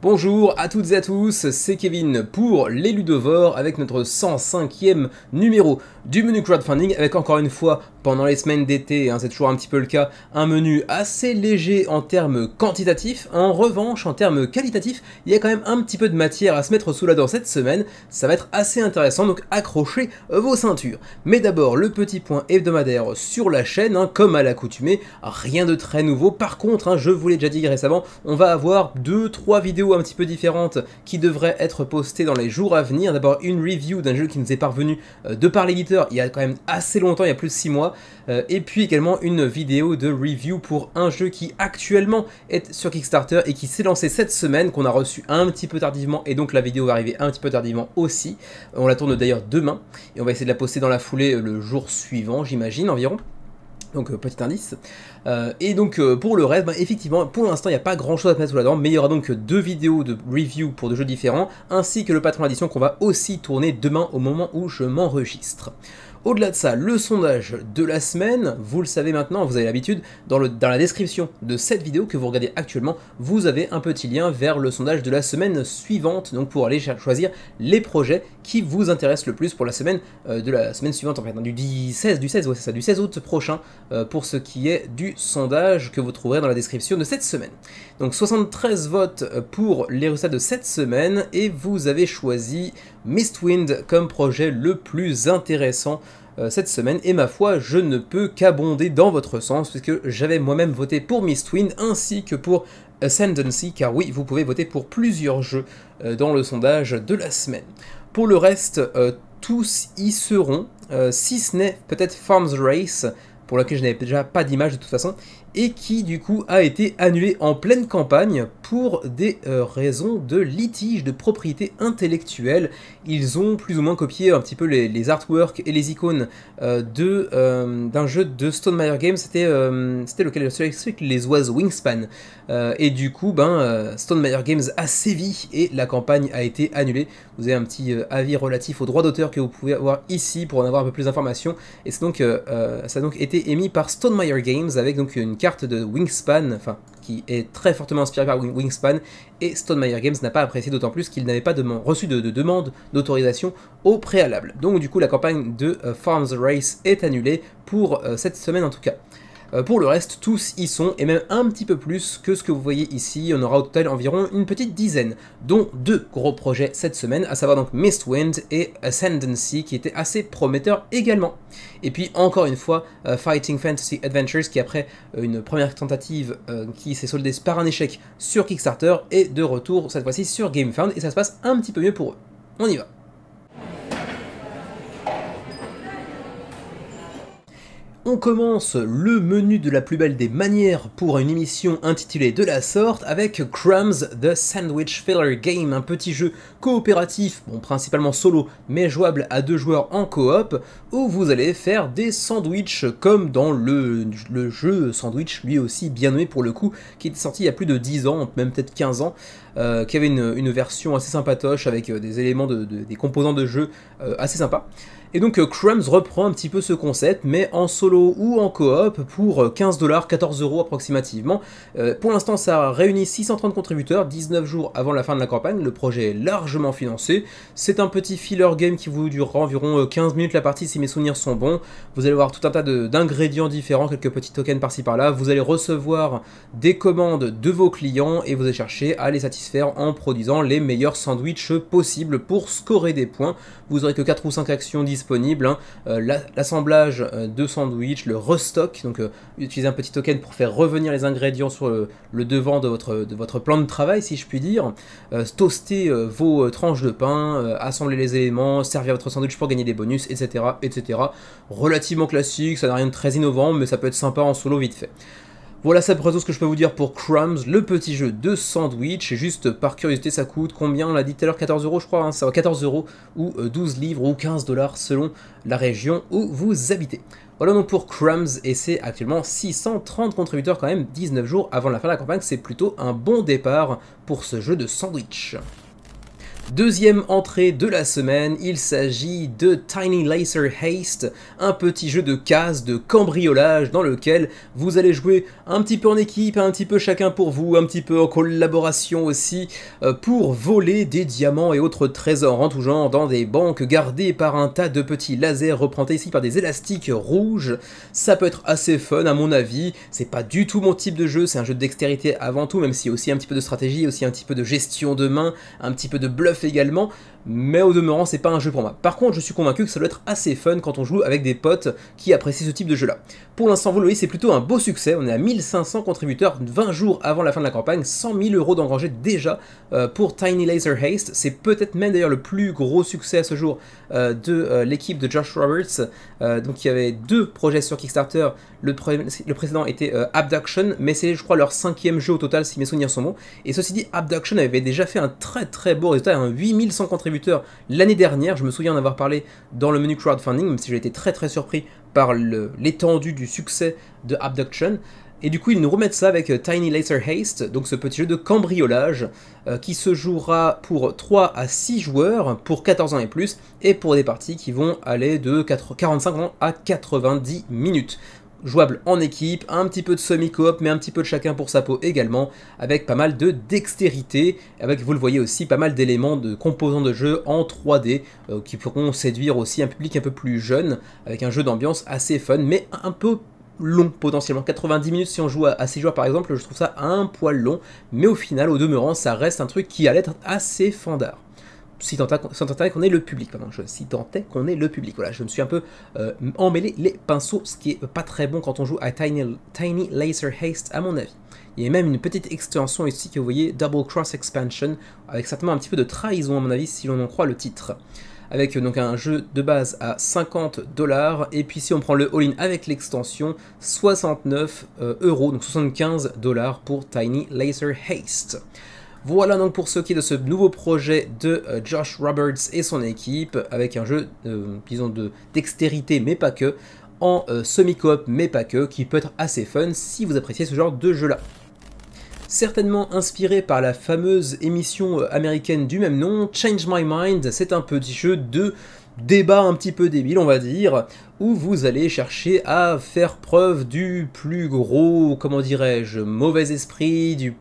Bonjour à toutes et à tous, c'est Kevin pour les Ludovores avec notre 105e numéro du menu crowdfunding avec encore une fois pendant les semaines d'été, c'est toujours un petit peu le cas, un menu assez léger en termes quantitatifs. En revanche, en termes qualitatifs, il y a quand même un petit peu de matière à se mettre sous la dent cette semaine, ça va être assez intéressant, donc accrochez vos ceintures. Mais d'abord, le petit point hebdomadaire sur la chaîne, comme à l'accoutumée, rien de très nouveau. Par contre, je vous l'ai déjà dit récemment, on va avoir 2-3 vidéos un petit peu différentes qui devraient être postées dans les jours à venir. D'abord une review d'un jeu qui nous est parvenu de par l'éditeur il y a quand même assez longtemps, il y a plus de 6 mois, et puis également une vidéo de review pour un jeu qui actuellement est sur Kickstarter et qui s'est lancé cette semaine, qu'on a reçu un petit peu tardivement, et donc la vidéo va arriver un petit peu tardivement aussi. On la tourne d'ailleurs demain, et on va essayer de la poster dans la foulée le jour suivant, j'imagine, environ. Donc petit indice. Et donc pour le reste, effectivement, pour l'instant il n'y a pas grand chose à mettre sous la dent, mais il y aura donc 2 vidéos de review pour 2 jeux différents, ainsi que le patron d'édition qu'on va aussi tourner demain au moment où je m'enregistre. Au-delà de ça, le sondage de la semaine, vous le savez maintenant, vous avez l'habitude, dans la description de cette vidéo que vous regardez actuellement, vous avez un petit lien vers le sondage de la semaine suivante, donc pour aller choisir les projets qui vous intéressent le plus pour la semaine suivante, en fait, du 16 août prochain, pour ce qui est du sondage que vous trouverez dans la description de cette semaine. Donc 73 votes pour les résultats de cette semaine, et vous avez choisi Mistwind comme projet le plus intéressant cette semaine, et ma foi, je ne peux qu'abonder dans votre sens, puisque j'avais moi-même voté pour Mistwind ainsi que pour Ascendancy, car oui, vous pouvez voter pour plusieurs jeux dans le sondage de la semaine. Pour le reste, tous y seront, si ce n'est peut-être Farms Race, pour laquelle je n'avais déjà pas d'image de toute façon, et qui du coup a été annulé en pleine campagne pour des raisons de litige de propriété intellectuelle. Ils ont plus ou moins copié un petit peu les artworks et les icônes d'un jeu de Stonemaier Games, c'était lequel, celui avec les oiseaux, Wingspan, et du coup Stonemaier Games a sévi et la campagne a été annulée. Vous avez un petit avis relatif aux droits d'auteur que vous pouvez avoir ici pour en avoir un peu plus d'informations, et c'est donc, ça a donc été émis par Stonemaier Games avec donc une carte de Wingspan, qui est très fortement inspirée par Wingspan, et Stonemaier Games n'a pas apprécié, d'autant plus qu'il n'avait pas reçu de demande d'autorisation au préalable. Donc du coup la campagne de Farms Race est annulée pour cette semaine en tout cas. Pour le reste, tous y sont, et même un petit peu plus que ce que vous voyez ici. On aura au total environ une petite dizaine, dont 2 gros projets cette semaine, à savoir donc Mistwind et Ascendancy, qui étaient assez prometteurs également. Et puis encore une fois, Fighting Fantasy Adventures, qui après une première tentative qui s'est soldée par un échec sur Kickstarter, est de retour cette fois-ci sur GameFound, et ça se passe un petit peu mieux pour eux. On y va. On commence le menu de la plus belle des manières pour une émission intitulée de la sorte avec Crumbs The Sandwich Filler Game, un petit jeu coopératif, principalement solo, mais jouable à 2 joueurs en coop, où vous allez faire des sandwichs comme dans le jeu Sandwich, lui aussi bien nommé pour le coup, qui est sorti il y a plus de 10 ans, même peut-être 15 ans, qui avait une version assez sympatoche avec des éléments, des composants de jeu assez sympas. Et donc Crumbs reprend un petit peu ce concept, mais en solo ou en coop pour 15$, 14€ approximativement. Pour l'instant, ça réunit 630 contributeurs, 19 jours avant la fin de la campagne. Le projet est largement financé. C'est un petit filler game qui vous durera environ 15 minutes la partie si mes souvenirs sont bons. Vous allez avoir tout un tas d'ingrédients différents, quelques petits tokens par-ci par-là. Vous allez recevoir des commandes de vos clients et vous allez chercher à les satisfaire en produisant les meilleurs sandwichs possibles pour scorer des points. Vous aurez que 4 ou 5 actions disponibles, l'assemblage de sandwich, le restock, donc utiliser un petit token pour faire revenir les ingrédients sur le devant de votre plan de travail, si je puis dire, toaster vos tranches de pain, assembler les éléments, servir votre sandwich pour gagner des bonus, etc., etc. Relativement classique, ça n'a rien de très innovant, mais ça peut être sympa en solo vite fait. Voilà, c'est à peu près tout ce que je peux vous dire pour Crumbs, le petit jeu de sandwich. Et juste par curiosité, ça coûte combien? On l'a dit tout à l'heure, 14€, je crois, ça va 14€ ou 12 livres ou 15$ selon la région où vous habitez. Voilà donc pour Crumbs, et c'est actuellement 630 contributeurs quand même, 19 jours avant la fin de la campagne. C'est plutôt un bon départ pour ce jeu de sandwich. Deuxième entrée de la semaine, il s'agit de Tiny Laser Haste, un petit jeu de casse, de cambriolage dans lequel vous allez jouer un petit peu en équipe, un petit peu chacun pour vous, un petit peu en collaboration aussi, pour voler des diamants et autres trésors en tout genre dans des banques gardées par un tas de petits lasers représentés ici par des élastiques rouges. Ça peut être assez fun à mon avis, c'est pas du tout mon type de jeu, c'est un jeu de dextérité avant tout, même s'il y a aussi un petit peu de stratégie, aussi un petit peu de gestion de main, un petit peu de bluff également, mais au demeurant c'est pas un jeu pour moi. Par contre je suis convaincu que ça doit être assez fun quand on joue avec des potes qui apprécient ce type de jeu là. Pour l'instant vous le voyez c'est plutôt un beau succès, on est à 1500 contributeurs 20 jours avant la fin de la campagne, 100 000 € d'engrangés déjà pour Tiny Laser Haste, c'est peut-être même d'ailleurs le plus gros succès à ce jour de l'équipe de Josh Roberts, donc il y avait deux projets sur Kickstarter, le précédent était Abduction, mais c'est je crois leur 5e jeu au total si mes souvenirs sont bons, et ceci dit Abduction avait déjà fait un très beau résultat, 8100 contributeurs l'année dernière, je me souviens en avoir parlé dans le menu crowdfunding, même si j'ai été très surpris par l'étendue du succès de Abduction. Et du coup ils nous remettent ça avec Tiny Laser Haste, donc ce petit jeu de cambriolage qui se jouera pour 3 à 6 joueurs, pour 14 ans et plus, et pour des parties qui vont aller de 45 ans à 90 minutes. Jouable en équipe, un petit peu de semi-coop, mais un petit peu de chacun pour sa peau également, avec pas mal de dextérité, avec, vous le voyez aussi, pas mal d'éléments de composants de jeu en 3D, qui pourront séduire aussi un public un peu plus jeune, avec un jeu d'ambiance assez fun, mais un peu long potentiellement, 90 minutes si on joue à 6 joueurs par exemple, je trouve ça un poil long, mais au final, au demeurant, ça reste un truc qui allait être assez fandard. Si tant est qu'on ait le public, pardon, si tant est qu'on ait le public, voilà, je me suis un peu emmêlé les pinceaux, ce qui est pas très bon quand on joue à Tiny Laser Haste à mon avis. Il y a même une petite extension ici que vous voyez, Double Cross Expansion, avec certainement un petit peu de trahison à mon avis si l'on en croit le titre. Avec donc un jeu de base à 50 $, et puis si on prend le all-in avec l'extension, 69 €, donc 75 $ pour Tiny Laser Haste. Voilà donc pour ce qui est de ce nouveau projet de Josh Roberts et son équipe, avec un jeu, disons, de dextérité mais pas que, en semi-coop mais pas que, qui peut être assez fun si vous appréciez ce genre de jeu-là. Certainement inspiré par la fameuse émission américaine du même nom, Change My Mind, c'est un petit jeu de débat un petit peu débile on va dire, où vous allez chercher à faire preuve du plus gros, comment dirais-je, mauvais esprit, de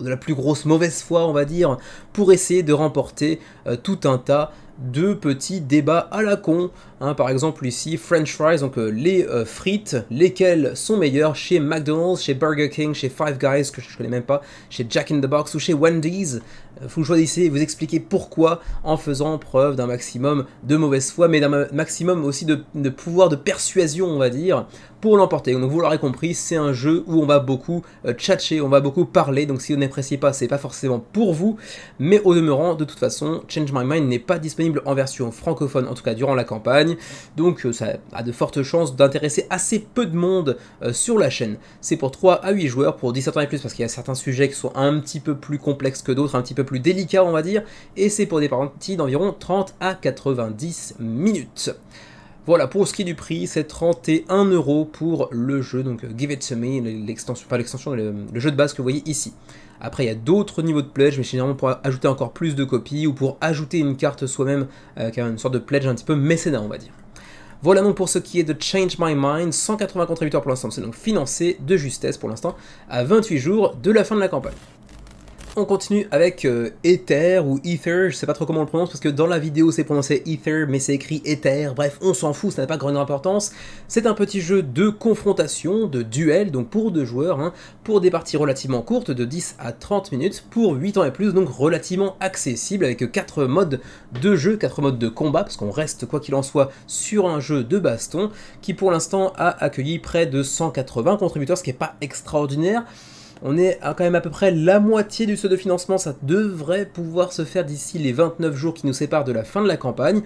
la plus grosse mauvaise foi on va dire, pour essayer de remporter tout un tas de petits débats à la con, hein, par exemple ici French fries, donc les frites, lesquelles sont meilleures chez McDonald's, chez Burger King, chez Five Guys que je connais même pas, chez Jack in the Box ou chez Wendy's. Vous choisissez et vous expliquez pourquoi en faisant preuve d'un maximum de mauvaise foi, mais d'un maximum aussi de pouvoir de persuasion on va dire, pour l'emporter. Donc vous l'aurez compris, c'est un jeu où on va beaucoup tchatcher, on va beaucoup parler, donc si vous n'appréciez pas, c'est pas forcément pour vous, mais au demeurant, de toute façon, Change My Mind n'est pas disponible en version francophone, en tout cas durant la campagne, donc ça a de fortes chances d'intéresser assez peu de monde sur la chaîne. C'est pour 3 à 8 joueurs, pour 17 ans et plus, parce qu'il y a certains sujets qui sont un petit peu plus complexes que d'autres, un petit peu plus délicats on va dire, et c'est pour des parties d'environ 30 à 90 minutes. Voilà, pour ce qui est du prix, c'est 31 € pour le jeu, donc Give It To Me, l'extension, pas l'extension, le jeu de base que vous voyez ici. Après, il y a d'autres niveaux de pledge, mais généralement pour ajouter encore plus de copies, ou pour ajouter une carte soi-même, avec une sorte de pledge un petit peu mécénat, on va dire. Voilà donc pour ce qui est de Change My Mind, 180 contributeurs pour l'instant, c'est donc financé de justesse pour l'instant, à 28 jours de la fin de la campagne. On continue avec Ether ou Ether, je sais pas trop comment on le prononce parce que dans la vidéo c'est prononcé Ether mais c'est écrit Ether, bref on s'en fout, ça n'a pas grande importance. C'est un petit jeu de confrontation, de duel, donc pour 2 joueurs, hein, pour des parties relativement courtes de 10 à 30 minutes, pour 8 ans et plus, donc relativement accessible avec 4 modes de jeu, 4 modes de combat, parce qu'on reste quoi qu'il en soit sur un jeu de baston, qui pour l'instant a accueilli près de 180 contributeurs, ce qui n'est pas extraordinaire. On est à quand même à peu près la moitié du seuil de financement, ça devrait pouvoir se faire d'ici les 29 jours qui nous séparent de la fin de la campagne.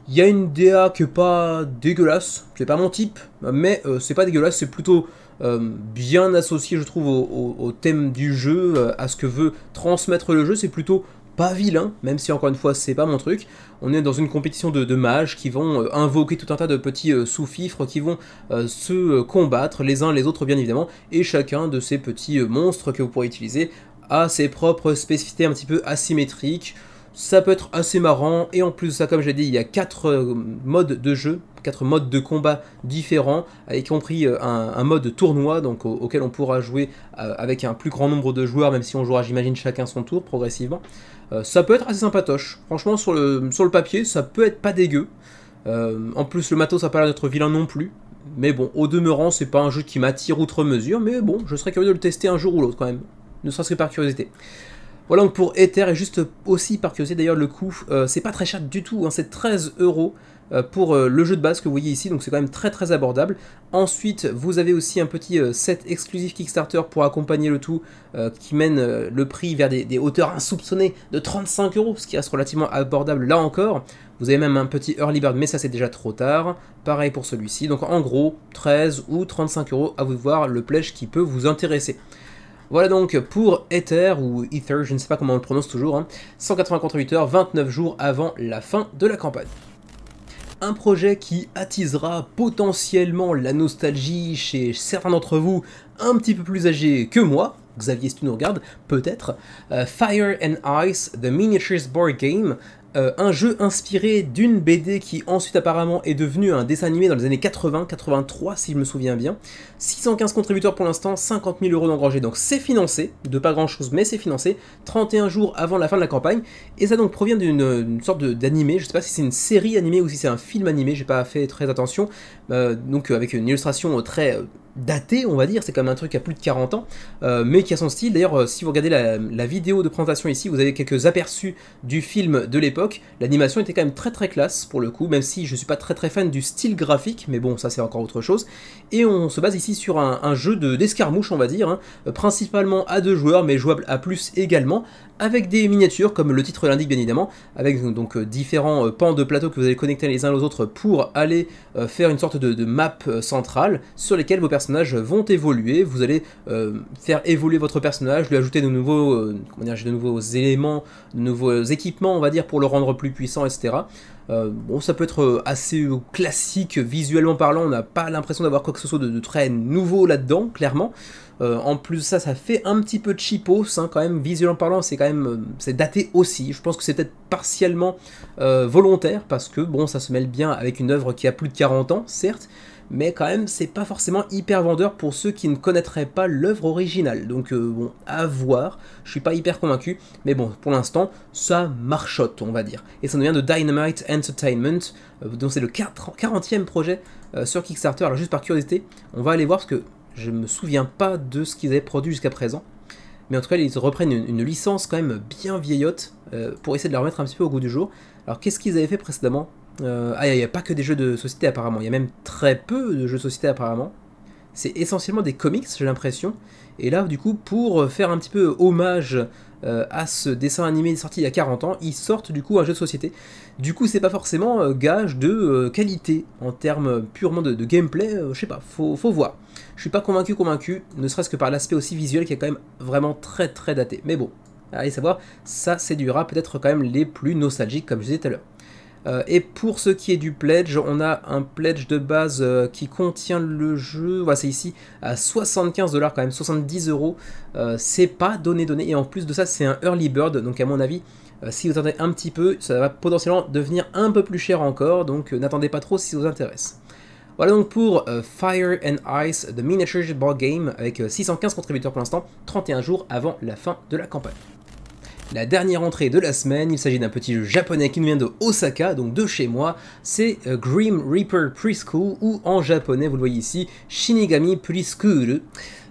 Il y a une DA qui est pas dégueulasse, c'est pas mon type, mais c'est pas dégueulasse, c'est plutôt bien associé je trouve au thème du jeu, à ce que veut transmettre le jeu, c'est plutôt pas vilain, même si encore une fois c'est pas mon truc. On est dans une compétition de mages qui vont invoquer tout un tas de petits sous-fifres qui vont se combattre les uns les autres bien évidemment, et chacun de ces petits monstres que vous pourrez utiliser a ses propres spécificités un petit peu asymétriques. Ça peut être assez marrant, et en plus de ça, comme j'ai dit, il y a 4 modes de jeu, 4 modes de combat différents, y compris un mode tournoi, donc auquel on pourra jouer avec un plus grand nombre de joueurs, même si on jouera, j'imagine, chacun son tour, progressivement. Ça peut être assez sympatoche. Franchement, sur le papier, ça peut être pas dégueu. En plus, le matos, ça n'a pas l'air d'être vilain non plus. Mais bon, au demeurant, c'est pas un jeu qui m'attire outre mesure, mais bon, je serais curieux de le tester un jour ou l'autre quand même, ne serait-ce que par curiosité. Voilà donc pour Ether, et juste aussi par curiosité d'ailleurs, le coût, c'est pas très cher du tout, hein, c'est 13 € pour le jeu de base que vous voyez ici, donc c'est quand même très très abordable. Ensuite, vous avez aussi un petit set exclusif Kickstarter pour accompagner le tout, qui mène le prix vers des hauteurs insoupçonnées de 35 €, ce qui reste relativement abordable là encore. Vous avez même un petit early bird, mais ça c'est déjà trop tard. Pareil pour celui-ci, donc en gros 13 ou 35 €, à vous de voir le pledge qui peut vous intéresser. Voilà donc pour Ether, ou Ether, je ne sais pas comment on le prononce toujours, hein, 188 heures, 29 jours avant la fin de la campagne. Un projet qui attisera potentiellement la nostalgie chez certains d'entre vous un petit peu plus âgés que moi, Xavier si tu nous regardes, peut-être, Fire and Ice, The Miniatures Board Game, un jeu inspiré d'une BD qui ensuite apparemment est devenu un dessin animé dans les années 80-83 si je me souviens bien. 615 contributeurs pour l'instant, 50 000 € d'engrangés, donc c'est financé, de pas grand chose mais c'est financé, 31 jours avant la fin de la campagne, et ça donc provient d'une sorte d'animé, je sais pas si c'est une série animée ou si c'est un film animé, j'ai pas fait très attention, donc avec une illustration très daté, on va dire, c'est quand même un truc à plus de 40 ans, mais qui a son style. D'ailleurs, si vous regardez la vidéo de présentation ici, vous avez quelques aperçus du film de l'époque. L'animation était quand même très très classe pour le coup, même si je suis pas très très fan du style graphique, mais bon, ça c'est encore autre chose. Et on se base ici sur un jeu d'escarmouche, on va dire, hein, principalement à 2 joueurs, mais jouable à plus également, avec des miniatures, comme le titre l'indique bien évidemment, avec donc différents pans de plateau que vous allez connecter les uns aux autres pour aller faire une sorte de map centrale sur lesquelles vos personnages vont évoluer. Vous allez faire évoluer votre personnage, lui ajouter de nouveaux, de nouveaux éléments, de nouveaux équipements, on va dire, pour le rendre plus puissant, etc. Bon, ça peut être assez classique visuellement parlant, on n'a pas l'impression d'avoir quoi que ce soit de très nouveau là-dedans, clairement. En plus de ça, ça fait un petit peu cheapos, hein, quand même, visuellement parlant, c'est quand même, c'est daté aussi. Je pense que c'est peut-être partiellement volontaire, parce que bon, ça se mêle bien avec une œuvre qui a plus de 40 ans, certes, mais quand même, c'est pas forcément hyper vendeur pour ceux qui ne connaîtraient pas l'œuvre originale. Donc bon, à voir, je suis pas hyper convaincu, mais bon, pour l'instant, ça marchote, on va dire. Et ça nous vient de Dynamite Entertainment, donc c'est le 40e projet sur Kickstarter. Alors juste par curiosité, on va aller voir, parce que je me souviens pas de ce qu'ils avaient produit jusqu'à présent, mais en tout cas ils reprennent une licence quand même bien vieillotte pour essayer de la remettre un petit peu au goût du jour. Alors qu'est-ce qu'ils avaient fait précédemment? Il n'y a pas que des jeux de société apparemment, il y a même très peu de jeux de société apparemment. C'est essentiellement des comics, j'ai l'impression. Et là, du coup, pour faire un petit peu hommage à ce dessin animé sorti il y a 40 ans, ils sortent du coup un jeu de société. Du coup, c'est pas forcément gage de qualité en termes purement de gameplay, je sais pas, faut voir. Je suis pas convaincu, ne serait-ce que par l'aspect aussi visuel qui est quand même vraiment très très daté. Mais bon, allez savoir, ça séduira peut-être quand même les plus nostalgiques, comme je disais tout à l'heure. Et pour ce qui est du pledge, on a un pledge de base qui contient le jeu, voilà c'est ici, à 75 $ quand même, 70 €, c'est pas donné, et en plus de ça c'est un early bird, donc à mon avis, si vous attendez un petit peu, ça va potentiellement devenir un peu plus cher encore, donc n'attendez pas trop si ça vous intéresse. Voilà donc pour Fire and Ice, The Miniatures Board Game, avec 615 contributeurs pour l'instant, 31 jours avant la fin de la campagne. La dernière entrée de la semaine, il s'agit d'un petit jeu japonais qui nous vient de Osaka, donc de chez moi, c'est Grim Reaper Preschool, ou en japonais, vous le voyez ici, Shinigami Preschool.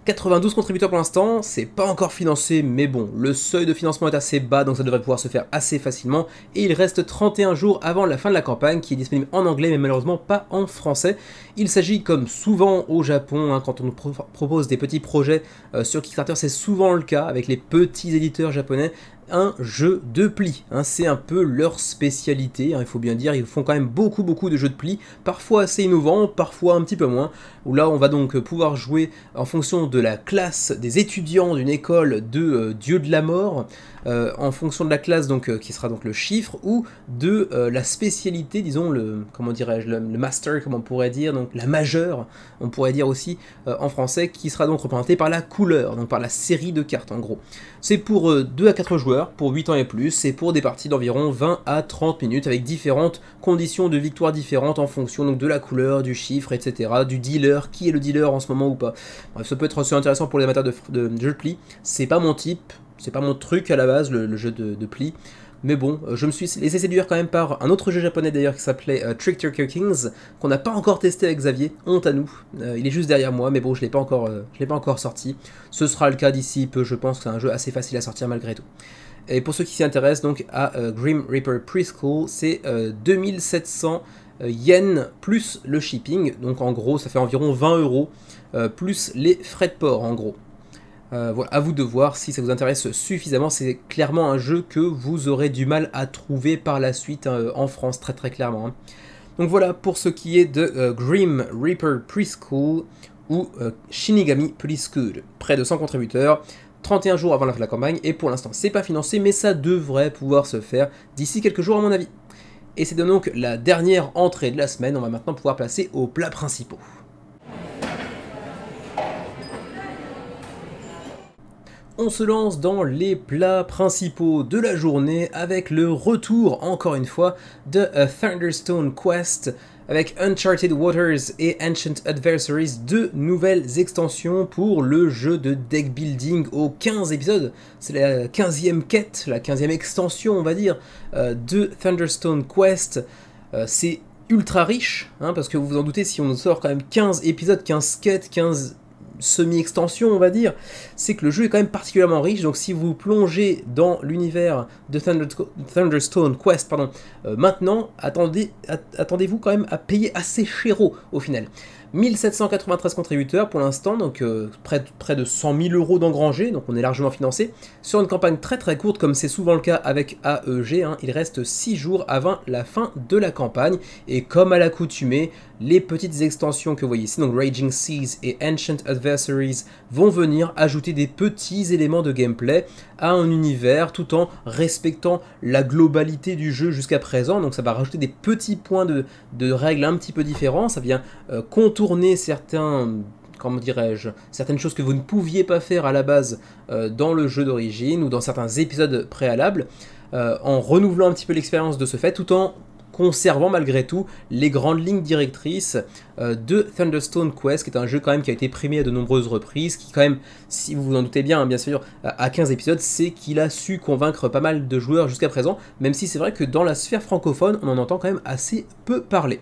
92 contributeurs pour l'instant, c'est pas encore financé, mais bon, le seuil de financement est assez bas, donc ça devrait pouvoir se faire assez facilement, et il reste 31 jours avant la fin de la campagne, qui est disponible en anglais, mais malheureusement pas en français. Il s'agit, comme souvent au Japon, hein, quand on nous propose des petits projets sur Kickstarter, c'est souvent le cas avec les petits éditeurs japonais, un jeu de pli, hein, c'est un peu leur spécialité, hein, il faut bien dire, ils font quand même beaucoup de jeux de pli, parfois assez innovants, parfois un petit peu moins, où là on va donc pouvoir jouer en fonction de la classe des étudiants d'une école de dieu de la mort, en fonction de la classe donc qui sera donc le chiffre, ou de la spécialité, disons le, comment dirais-je, le master, comme on pourrait dire, donc la majeure, on pourrait dire aussi en français, qui sera donc représentée par la couleur, donc par la série de cartes en gros. C'est pour 2 à 4 joueurs, joueurs pour 8 ans et plus, et pour des parties d'environ 20 à 30 minutes avec différentes conditions de victoire différentes en fonction donc de la couleur, du chiffre, etc., du dealer, qui est le dealer en ce moment ou pas. Bref, ça peut être aussi intéressant pour les amateurs de jeux de pli. C'est pas mon type, c'est pas mon truc à la base, le jeu de pli. Mais bon, je me suis laissé séduire quand même par un autre jeu japonais d'ailleurs qui s'appelait Trick Turkey Kings, qu'on n'a pas encore testé avec Xavier, honte à nous. Il est juste derrière moi, mais bon, je l'ai pas encore sorti. Ce sera le cas d'ici peu, je pense que c'est un jeu assez facile à sortir malgré tout. Et pour ceux qui s'y intéressent donc à Grim Reaper Preschool, c'est 2700 yens plus le shipping, donc en gros ça fait environ 20 euros plus les frais de port en gros. Voilà, à vous de voir si ça vous intéresse suffisamment. C'est clairement un jeu que vous aurez du mal à trouver par la suite en France, très très clairement. Hein. Donc voilà pour ce qui est de Grim Reaper Preschool ou Shinigami Preschool. Près de 100 contributeurs, 31 jours avant la fin de la campagne, et pour l'instant c'est pas financé, mais ça devrait pouvoir se faire d'ici quelques jours à mon avis. Et c'est donc la dernière entrée de la semaine, on va maintenant pouvoir passer aux plats principaux. On se lance dans les plats principaux de la journée avec le retour, encore une fois, de Thunderstone Quest avec Uncharted Waters et Ancient Adversaries, deux nouvelles extensions pour le jeu de deck building aux 15 épisodes. C'est la 15e quête, la 15e extension, on va dire, de Thunderstone Quest. C'est ultra riche, hein, parce que vous vous en doutez, si on nous sort quand même 15 épisodes, 15 quêtes, 15... semi-extension on va dire, c'est que le jeu est quand même particulièrement riche, donc si vous plongez dans l'univers de Thunderstone Quest, maintenant, attendez-vous quand même à payer assez chéro au final. 1793 contributeurs pour l'instant, donc près de 100 000 euros d'engrangés, donc on est largement financé, sur une campagne très très courte comme c'est souvent le cas avec AEG, hein, il reste 6 jours avant la fin de la campagne, et comme à l'accoutumée, les petites extensions que vous voyez ici, donc Raging Seas et Ancient Adversaries, vont venir ajouter des petits éléments de gameplay à un univers tout en respectant la globalité du jeu jusqu'à présent, donc ça va rajouter des petits points de règles un petit peu différents, ça vient contourner certaines choses que vous ne pouviez pas faire à la base dans le jeu d'origine ou dans certains épisodes préalables, en renouvelant un petit peu l'expérience de ce fait, tout en conservant malgré tout les grandes lignes directrices de Thunderstone Quest, qui est un jeu quand même qui a été primé à de nombreuses reprises, qui quand même, si vous vous en doutez bien, bien sûr, à 15 épisodes, c'est qu'il a su convaincre pas mal de joueurs jusqu'à présent, même si c'est vrai que dans la sphère francophone, on en entend quand même assez peu parler.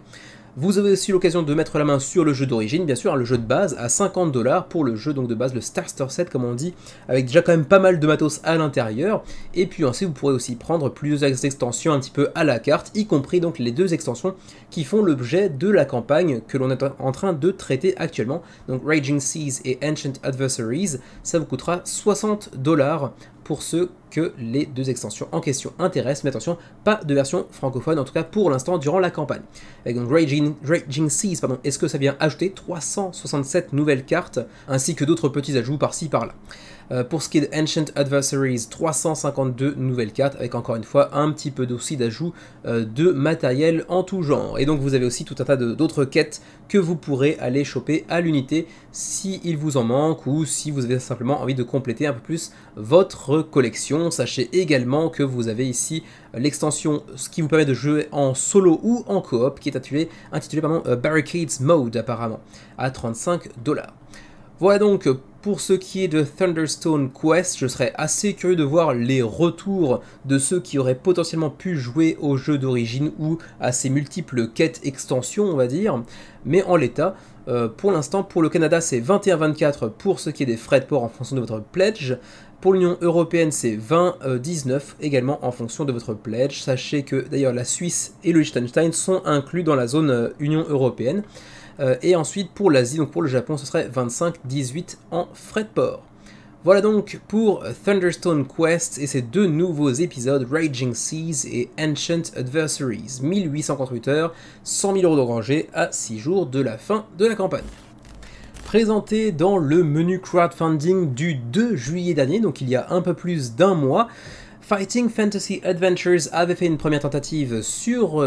Vous avez aussi l'occasion de mettre la main sur le jeu d'origine, bien sûr, hein, le jeu de base à 50 $ pour le jeu donc de base, le Starter Set comme on dit, avec déjà quand même pas mal de matos à l'intérieur. Et puis ensuite vous pourrez aussi prendre plusieurs extensions un petit peu à la carte, y compris donc les deux extensions qui font l'objet de la campagne que l'on est en train de traiter actuellement. Donc Raging Seas et Ancient Adversaries, ça vous coûtera 60 $ pour ceux que les deux extensions en question intéressent, mais attention, pas de version francophone, en tout cas pour l'instant durant la campagne. Avec donc Raging Seas, est-ce que ça vient ajouter 367 nouvelles cartes, ainsi que d'autres petits ajouts par-ci par-là. Pour ce qui est de Ancient Adversaries, 352 nouvelles cartes, avec encore une fois un petit peu aussi d'ajout de matériel en tout genre. Et donc vous avez aussi tout un tas d'autres quêtes que vous pourrez aller choper à l'unité si il vous en manque ou si vous avez simplement envie de compléter un peu plus votre collection. Sachez également que vous avez ici l'extension ce qui vous permet de jouer en solo ou en coop, qui est intitulé Barricades Mode apparemment, à 35 $. Voilà donc pour ce qui est de Thunderstone Quest, je serais assez curieux de voir les retours de ceux qui auraient potentiellement pu jouer au jeu d'origine ou à ces multiples quêtes extensions, on va dire. Mais en l'état, pour l'instant, pour le Canada, c'est 21,24 pour ce qui est des frais de port en fonction de votre pledge. Pour l'Union Européenne, c'est 20,19 également en fonction de votre pledge. Sachez que d'ailleurs la Suisse et le Liechtenstein sont inclus dans la zone Union Européenne. Et ensuite pour l'Asie, donc pour le Japon, ce serait 25,18 en frais de port. Voilà donc pour Thunderstone Quest et ses deux nouveaux épisodes, Raging Seas et Ancient Adversaries. 1848 heures, 100 000 € d'engrangés à 6 jours de la fin de la campagne. Présenté dans le menu crowdfunding du 2 juillet dernier, donc il y a un peu plus d'un mois, Fighting Fantasy Adventures avait fait une première tentative sur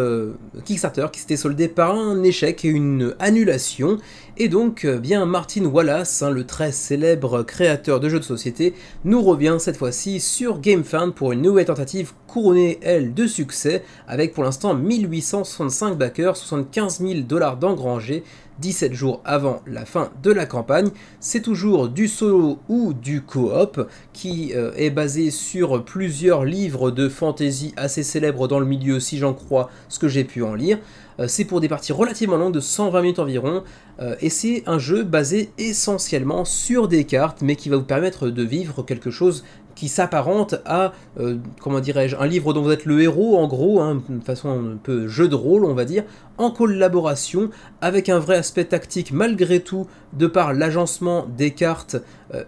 Kickstarter qui s'était soldée par un échec et une annulation, et donc bien Martin Wallace, le très célèbre créateur de jeux de société, nous revient cette fois-ci sur GameFound pour une nouvelle tentative couronnée, elle, de succès, avec pour l'instant 1865 backers, 75 000 $ d'engrangés, 17 jours avant la fin de la campagne. C'est toujours du solo ou du coop qui est basé sur plusieurs livres de fantasy assez célèbres dans le milieu, si j'en crois ce que j'ai pu en lire. C'est pour des parties relativement longues de 120 minutes environ, et c'est un jeu basé essentiellement sur des cartes, mais qui va vous permettre de vivre quelque chose qui s'apparente à, comment dirais-je, un livre dont vous êtes le héros, en gros, de façon un peu jeu de rôle, on va dire, en collaboration, avec un vrai aspect tactique malgré tout, de par l'agencement des cartes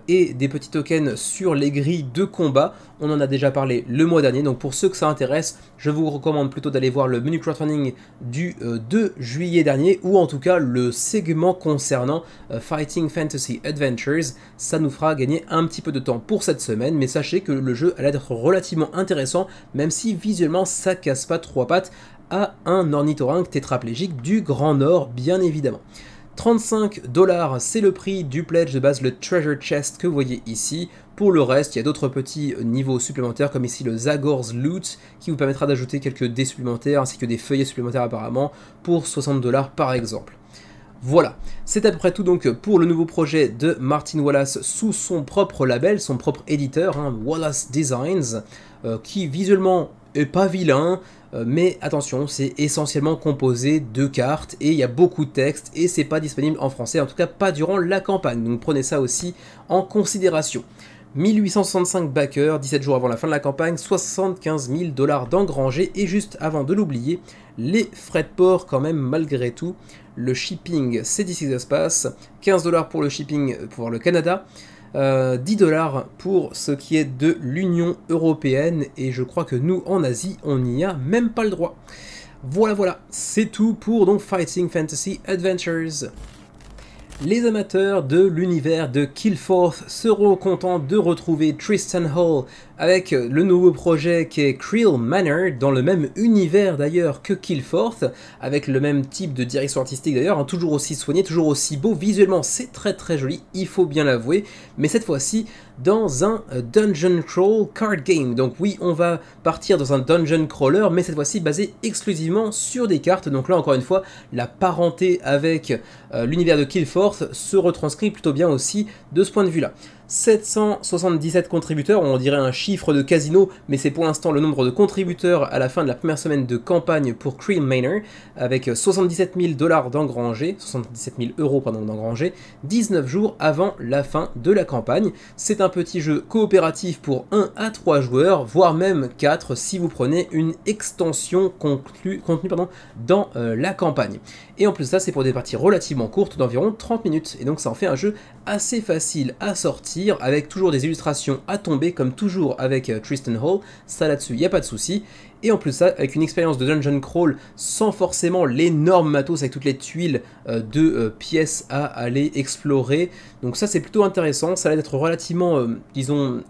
et des petits tokens sur les grilles de combat. On en a déjà parlé le mois dernier, donc pour ceux que ça intéresse, je vous recommande plutôt d'aller voir le menu crowdfunding du 2 juillet dernier, ou en tout cas le segment concernant Fighting Fantasy Adventures. Ça nous fera gagner un petit peu de temps pour cette semaine, mais sachez que le jeu a l'air d'être relativement intéressant, même si visuellement ça casse pas trois pattes à un ornithorynque tétraplégique du Grand Nord, bien évidemment. 35 $, c'est le prix du pledge de base, le Treasure Chest que vous voyez ici. Pour le reste, il y a d'autres petits niveaux supplémentaires, comme ici le Zagor's Loot, qui vous permettra d'ajouter quelques dés supplémentaires, ainsi que des feuillets supplémentaires apparemment, pour 60 $ par exemple. Voilà, c'est à peu près tout donc pour le nouveau projet de Martin Wallace sous son propre label, son propre éditeur, Wallace Designs, qui visuellement est pas vilain, mais attention, c'est essentiellement composé de cartes et il y a beaucoup de texte et c'est pas disponible en français, en tout cas pas durant la campagne, donc prenez ça aussi en considération. 1865 backers, 17 jours avant la fin de la campagne, 75 000 $ d'engrangés, et juste avant de l'oublier, les frais de port quand même malgré tout. Le shipping, c'est d'ici que ça se passe, 15 $ pour le shipping pour le Canada, 10 $ pour ce qui est de l'Union Européenne, et je crois que nous en Asie, on n'y a même pas le droit. Voilà, c'est tout pour donc Fighting Fantasy Adventures. Les amateurs de l'univers de Killforth seront contents de retrouver Tristan Hall avec le nouveau projet qui est Creel Manor, dans le même univers d'ailleurs que Killforth, avec le même type de direction artistique d'ailleurs, toujours aussi soigné, toujours aussi beau, visuellement c'est très joli, il faut bien l'avouer, mais cette fois-ci dans un dungeon crawl card game. Donc oui, on va partir dans un dungeon crawler, mais cette fois-ci basé exclusivement sur des cartes, donc là encore une fois, la parenté avec l'univers de Killforth se retranscrit plutôt bien aussi de ce point de vue-là. 777 contributeurs, on dirait un chiffre de casino, mais c'est pour l'instant le nombre de contributeurs à la fin de la première semaine de campagne pour Creel Manor, avec 77 000 $ d'engrangés, 77 000 € pardon, d'engrangés, 19 jours avant la fin de la campagne. C'est un petit jeu coopératif pour 1 à 3 joueurs, voire même 4 si vous prenez une extension contenue dans la campagne. Et en plus de ça, c'est pour des parties relativement courtes d'environ 30 minutes, et donc ça en fait un jeu assez facile à sortir, avec toujours des illustrations à tomber, comme toujours avec Tristan Hall, ça là-dessus, il n'y a pas de souci. Et en plus de ça, avec une expérience de dungeon crawl sans forcément l'énorme matos avec toutes les tuiles de pièces à aller explorer. Donc ça c'est plutôt intéressant, ça a l'air d'être relativement, disons,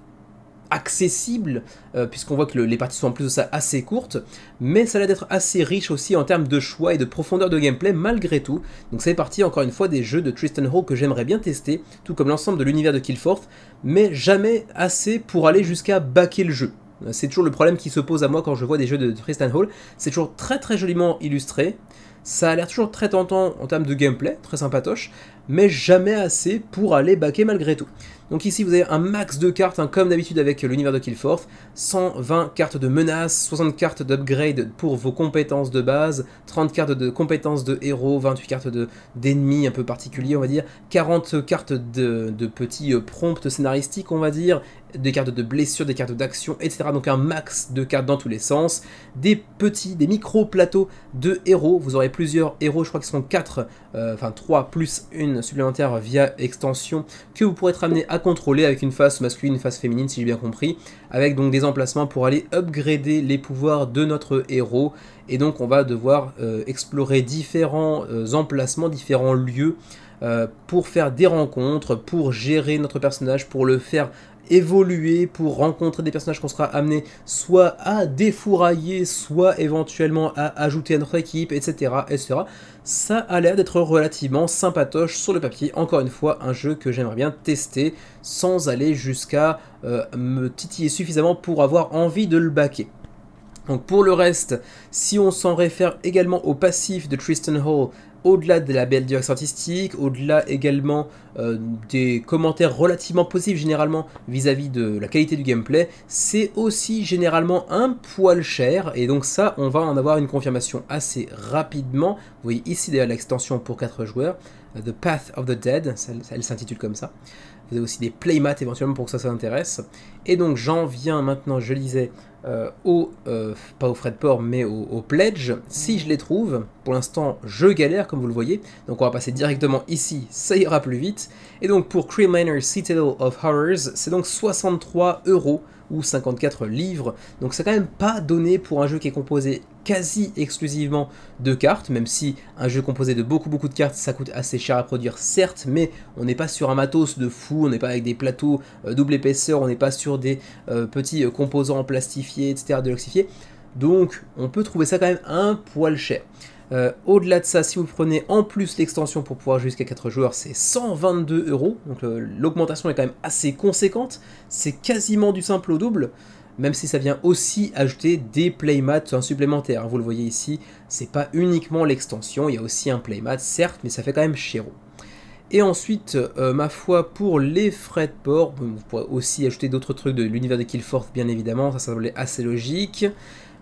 accessible, puisqu'on voit que les parties sont en plus de ça assez courtes, mais ça a l'air d'être assez riche aussi en termes de choix et de profondeur de gameplay malgré tout. Donc ça fait partie encore une fois des jeux de Tristan Hall que j'aimerais bien tester, tout comme l'ensemble de l'univers de Killforth, mais jamais assez pour aller jusqu'à backer le jeu. C'est toujours le problème qui se pose à moi quand je vois des jeux de Tristan Hall, c'est toujours très joliment illustré, ça a l'air toujours très tentant en termes de gameplay, très sympatoche, mais jamais assez pour aller backer malgré tout. Donc ici vous avez un max de cartes, comme d'habitude avec l'univers de Killforth, 120 cartes de menaces, 60 cartes d'upgrade pour vos compétences de base, 30 cartes de compétences de héros, 28 cartes d'ennemis un peu particuliers on va dire, 40 cartes de petits prompts scénaristiques on va dire, des cartes de blessures, des cartes d'action, etc. Donc un max de cartes dans tous les sens, des micro plateaux de héros, vous aurez plusieurs héros, je crois qu'ils sont 4, enfin 3 plus une supplémentaire via extension, que vous pourrez être amené à contrôler avec une face masculine, une face féminine si j'ai bien compris, avec donc des emplacements pour aller upgrader les pouvoirs de notre héros, et donc on va devoir explorer différents emplacements, différents lieux, pour faire des rencontres, pour gérer notre personnage, pour le faire évoluer, pour rencontrer des personnages qu'on sera amené soit à défourailler, soit éventuellement à ajouter à notre équipe, etc. etc. Ça a l'air d'être relativement sympatoche sur le papier. Encore une fois, un jeu que j'aimerais bien tester sans aller jusqu'à me titiller suffisamment pour avoir envie de le backer. Donc pour le reste, si on s'en réfère également au passif de Tristan Hall, au-delà de la belle direction artistique, au-delà également des commentaires relativement positifs généralement vis-à-vis de la qualité du gameplay, c'est aussi généralement un poil cher, et donc ça, on va en avoir une confirmation assez rapidement. Vous voyez ici d'ailleurs l'extension pour 4 joueurs, The Path of the Dead, elle s'intitule comme ça. Vous avez aussi des playmats éventuellement pour que ça intéresse. Et donc j'en viens maintenant, je lisais, pas au frais de port, mais au pledge, si je les trouve. Pour l'instant, je galère, comme vous le voyez. Donc on va passer directement ici, ça ira plus vite. Et donc pour Creel Manor Citadel of Horrors, c'est donc 63 € ou 54 livres. Donc c'est quand même pas donné pour un jeu qui est composé quasi exclusivement de cartes, même si un jeu composé de beaucoup de cartes, ça coûte assez cher à produire, certes, mais on n'est pas sur un matos de fou, on n'est pas avec des plateaux double épaisseur, on n'est pas sur des petits composants plastifiés, etc., déluxifiés, donc on peut trouver ça quand même un poil cher. Au-delà de ça, si vous prenez en plus l'extension pour pouvoir jouer jusqu'à 4 joueurs, c'est 122 €, donc l'augmentation est quand même assez conséquente, c'est quasiment du simple au double, même si ça vient aussi ajouter des playmats supplémentaires. Vous le voyez ici, c'est pas uniquement l'extension, il y a aussi un playmat, certes, mais ça fait quand même chéro. Et ensuite, ma foi, pour les frais de port, vous pourrez aussi ajouter d'autres trucs de l'univers de Killforth, bien évidemment, ça semblait assez logique.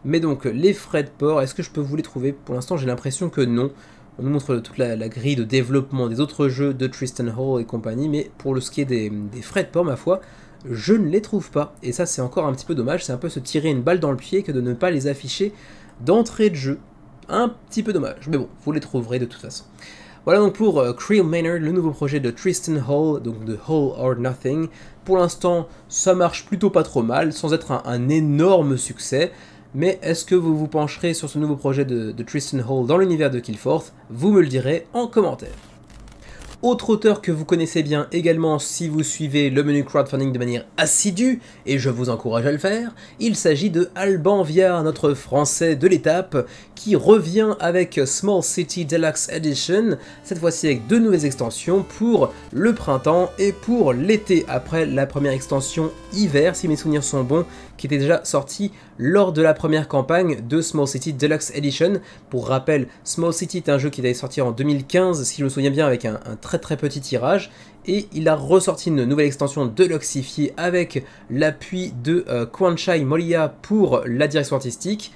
Mais donc, les frais de port, est-ce que je peux vous les trouver? Pour l'instant, j'ai l'impression que non. On nous montre toute la grille de développement des autres jeux de Tristan Hall et compagnie, mais pour ce qui est des frais de port, ma foi, je ne les trouve pas. Et ça, c'est encore un petit peu dommage, c'est un peu se tirer une balle dans le pied que de ne pas les afficher d'entrée de jeu. Un petit peu dommage, mais bon, vous les trouverez de toute façon. Voilà donc pour Creel Manor, le nouveau projet de Tristan Hall, donc de All or Nothing. Pour l'instant, ça marche plutôt pas trop mal, sans être un énorme succès. Mais est-ce que vous vous pencherez sur ce nouveau projet de Tristan Hall dans l'univers de Killforth? Vous me le direz en commentaire. Autre auteur que vous connaissez bien également si vous suivez le menu crowdfunding de manière assidue, et je vous encourage à le faire, il s'agit de Alban Viard, notre français de l'étape, qui revient avec Small City Deluxe Edition, cette fois-ci avec 2 nouvelles extensions pour le printemps et pour l'été, après la première extension hiver, si mes souvenirs sont bons, qui était déjà sortie lors de la première campagne de Small City Deluxe Edition. Pour rappel, Small City est un jeu qui allait sortir en 2015, si je me souviens bien, avec un très petit tirage, et il a ressorti une nouvelle extension deluxifiée avec l'appui de Kwanchai Molia pour la direction artistique.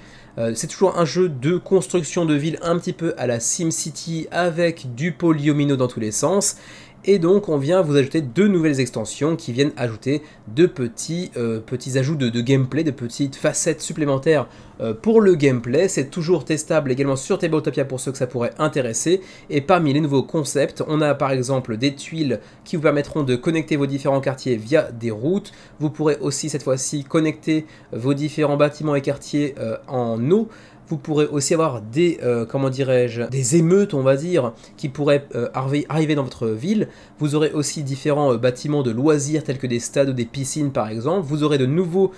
C'est toujours un jeu de construction de ville un petit peu à la SimCity avec du polyomino dans tous les sens. Et donc on vient vous ajouter 2 nouvelles extensions qui viennent ajouter de petits ajouts de gameplay, de petites facettes supplémentaires pour le gameplay. C'est toujours testable également sur Tabletopia pour ceux que ça pourrait intéresser. Et parmi les nouveaux concepts, on a par exemple des tuiles qui vous permettront de connecter vos différents quartiers via des routes. Vous pourrez aussi cette fois-ci connecter vos différents bâtiments et quartiers en eau. Vous pourrez aussi avoir des, comment dirais-je, des émeutes, on va dire, qui pourraient arriver dans votre ville. Vous aurez aussi différents bâtiments de loisirs, tels que des stades ou des piscines, par exemple. Vous aurez de nouveaux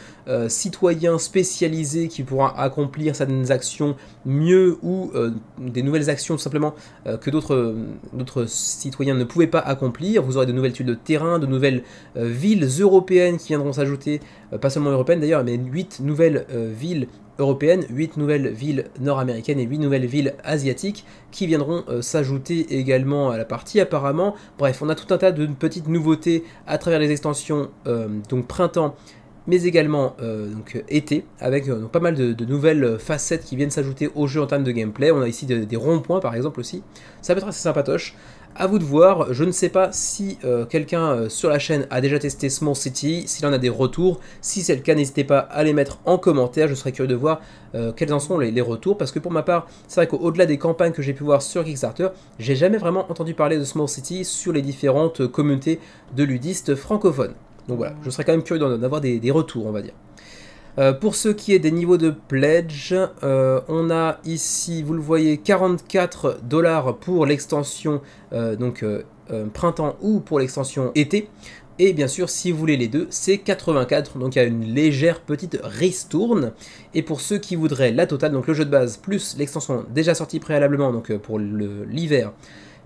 citoyens spécialisés qui pourront accomplir certaines actions mieux ou des nouvelles actions, tout simplement, que d'autres citoyens ne pouvaient pas accomplir. Vous aurez de nouvelles tuiles de terrain, de nouvelles villes européennes qui viendront s'ajouter, pas seulement européennes d'ailleurs, mais 8 nouvelles villes européennes, 8 nouvelles villes nord-américaines et 8 nouvelles villes asiatiques qui viendront s'ajouter également à la partie apparemment. Bref, on a tout un tas de petites nouveautés à travers les extensions donc printemps, mais également donc été, avec donc pas mal de nouvelles facettes qui viennent s'ajouter au jeu en termes de gameplay. On a ici des ronds-points par exemple aussi, ça peut être assez sympatoche. À vous de voir, je ne sais pas si quelqu'un sur la chaîne a déjà testé Small City, s'il en a des retours. Si c'est le cas, n'hésitez pas à les mettre en commentaire, je serais curieux de voir quels en sont les retours, parce que pour ma part, c'est vrai qu'au-delà des campagnes que j'ai pu voir sur Kickstarter, j'ai jamais vraiment entendu parler de Small City sur les différentes communautés de ludistes francophones. Donc voilà, je serais quand même curieux d'avoir des retours, on va dire. Pour ce qui est des niveaux de pledge, on a ici, vous le voyez, 44 $ pour l'extension printemps ou pour l'extension été. Et bien sûr, si vous voulez les deux, c'est 84, donc il y a une légère petite ristourne. Et pour ceux qui voudraient la totale, donc le jeu de base plus l'extension déjà sortie préalablement, donc pour l'hiver,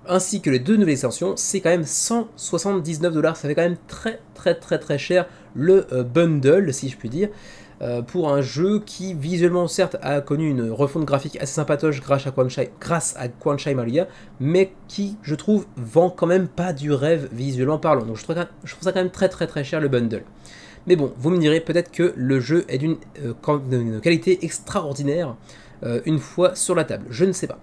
ainsi que les deux nouvelles extensions, c'est quand même 179 $. Ça fait quand même très cher le bundle, si je puis dire, pour un jeu qui visuellement certes a connu une refonte graphique assez sympatoche grâce à Quanshai Maria, mais qui je trouve vend quand même pas du rêve visuellement parlant. Donc je trouve ça quand même très cher le bundle. Mais bon, vous me direz peut-être que le jeu est d'une qualité extraordinaire une fois sur la table, je ne sais pas.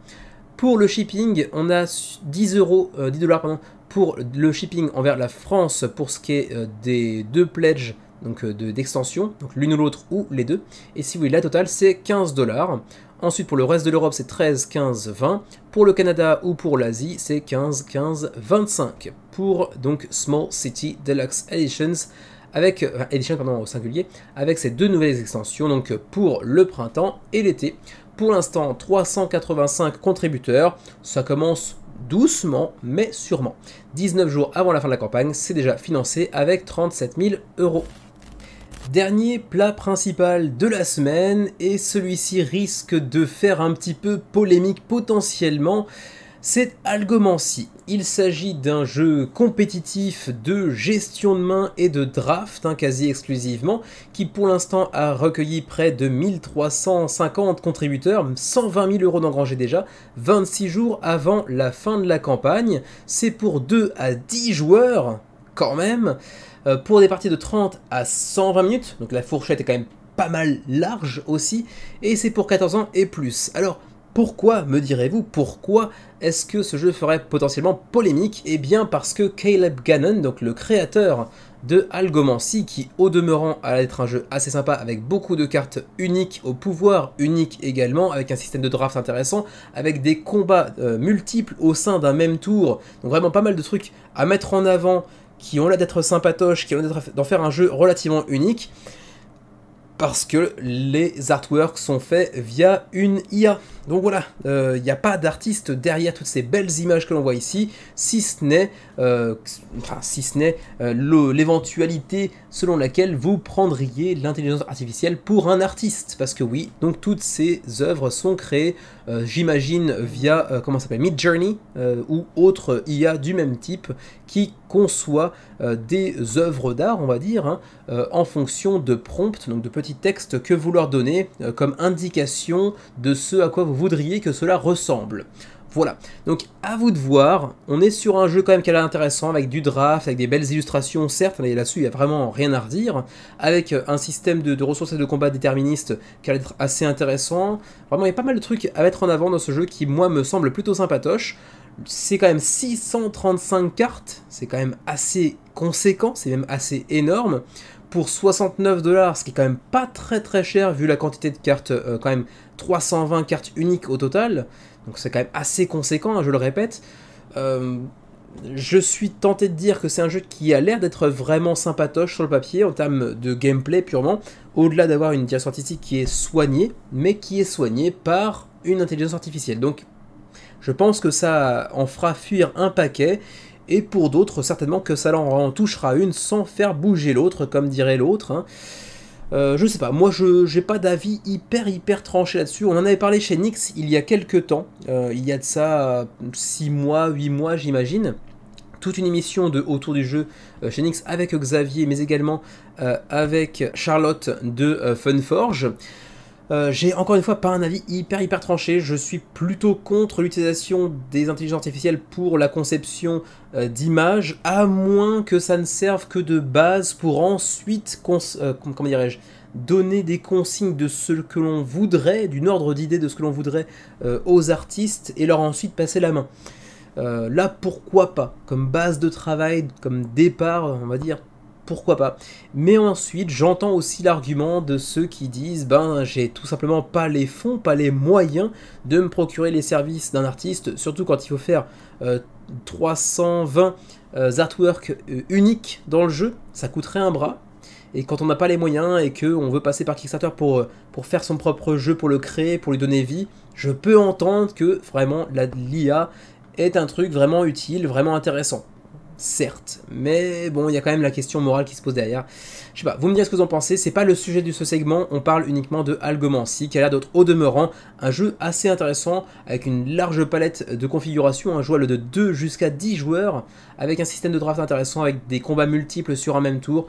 Pour le shipping, on a 10 $, pardon, pour le shipping envers la France pour ce qui est des deux pledges donc d'extension, donc l'une ou l'autre ou les deux. Et si vous voulez la totale, c'est 15 $. Ensuite, pour le reste de l'Europe, c'est 13, 15, 20. Pour le Canada ou pour l'Asie, c'est 15, 15, 25. Pour donc Small City Deluxe Editions, avec Edition pardon, au singulier, avec ces deux nouvelles extensions, donc pour le printemps et l'été. Pour l'instant, 385 contributeurs, ça commence doucement mais sûrement. 19 jours avant la fin de la campagne, c'est déjà financé avec 37 000 €. Dernier plat principal de la semaine, et celui-ci risque de faire un petit peu polémique potentiellement, c'est Algomancy. Il s'agit d'un jeu compétitif de gestion de main et de draft, quasi exclusivement, qui pour l'instant a recueilli près de 1350 contributeurs, 120 000 € d'engrangés déjà, 26 jours avant la fin de la campagne. C'est pour 2 à 10 joueurs, quand même, pour des parties de 30 à 120 minutes, donc la fourchette est quand même pas mal large aussi, et c'est pour 14 ans et plus. Alors, pourquoi, me direz-vous, pourquoi est-ce que ce jeu ferait potentiellement polémique? Eh bien parce que Caleb Gannon, donc le créateur de Algomancy, qui au demeurant a être un jeu assez sympa avec beaucoup de cartes uniques, au pouvoir unique également, avec un système de draft intéressant, avec des combats multiples au sein d'un même tour, donc vraiment pas mal de trucs à mettre en avant, qui ont l'air d'être sympatoches, qui ont l'air d'en faire un jeu relativement unique, parce que les artworks sont faits via une IA. Donc voilà, il n'y a pas d'artiste derrière toutes ces belles images que l'on voit ici, si ce n'est l'éventualité selon laquelle vous prendriez l'intelligence artificielle pour un artiste. Parce que oui, donc toutes ces œuvres sont créées, j'imagine, via, comment ça s'appelle, Midjourney, ou autre IA du même type, qui conçoit des œuvres d'art, on va dire, en fonction de prompts, donc de petits textes que vous leur donnez comme indication de ce à quoi vous voudriez que cela ressemble. Voilà, donc à vous de voir. On est sur un jeu quand même qui a l'air intéressant, avec du draft, avec des belles illustrations, certes, mais là-dessus il n'y a vraiment rien à redire, avec un système de ressources et de combat déterministe qui a l'air assez intéressant. Vraiment, il y a pas mal de trucs à mettre en avant dans ce jeu qui, moi, me semble plutôt sympatoche. C'est quand même 635 cartes, c'est quand même assez conséquent, c'est même assez énorme. Pour 69 $, ce qui est quand même pas très cher vu la quantité de cartes, quand même 320 cartes uniques au total, donc c'est quand même assez conséquent, je le répète. Je suis tenté de dire que c'est un jeu qui a l'air d'être vraiment sympatoche sur le papier, en termes de gameplay purement, au-delà d'avoir une direction artistique qui est soignée, mais qui est soignée par une intelligence artificielle. Donc je pense que ça en fera fuir un paquet, et pour d'autres, certainement que ça en touchera une sans faire bouger l'autre, comme dirait l'autre. Je sais pas, moi je n'ai pas d'avis hyper tranché là-dessus. On en avait parlé chez Nyx il y a quelques temps, il y a de ça 6 mois, 8 mois j'imagine. Toute une émission autour du jeu chez Nyx avec Xavier, mais également avec Charlotte de Funforge. J'ai encore une fois pas un avis hyper tranché, je suis plutôt contre l'utilisation des intelligences artificielles pour la conception d'images, à moins que ça ne serve que de base pour ensuite, comment dirais-je, donner des consignes de ce que l'on voudrait, d'une ordre d'idée de ce que l'on voudrait aux artistes, et leur ensuite passer la main. Là, pourquoi pas, comme base de travail, comme départ, on va dire, pourquoi pas. Mais ensuite, j'entends aussi l'argument de ceux qui disent « Ben, j'ai tout simplement pas les fonds, pas les moyens de me procurer les services d'un artiste, surtout quand il faut faire 320 artworks uniques dans le jeu, ça coûterait un bras. Et quand on n'a pas les moyens et qu'on veut passer par Kickstarter pour faire son propre jeu, pour le créer, pour lui donner vie, je peux entendre que vraiment l'IA est un truc vraiment utile, vraiment intéressant. » certes, mais bon, il y a quand même la question morale qui se pose derrière. Je sais pas, vous me direz ce que vous en pensez, c'est pas le sujet de ce segment, on parle uniquement de Algomancy, qui a l'air d'être au demeurant un jeu assez intéressant, avec une large palette de configurations, un jouable de 2 jusqu'à 10 joueurs, avec un système de draft intéressant, avec des combats multiples sur un même tour.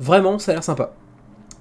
Vraiment, ça a l'air sympa.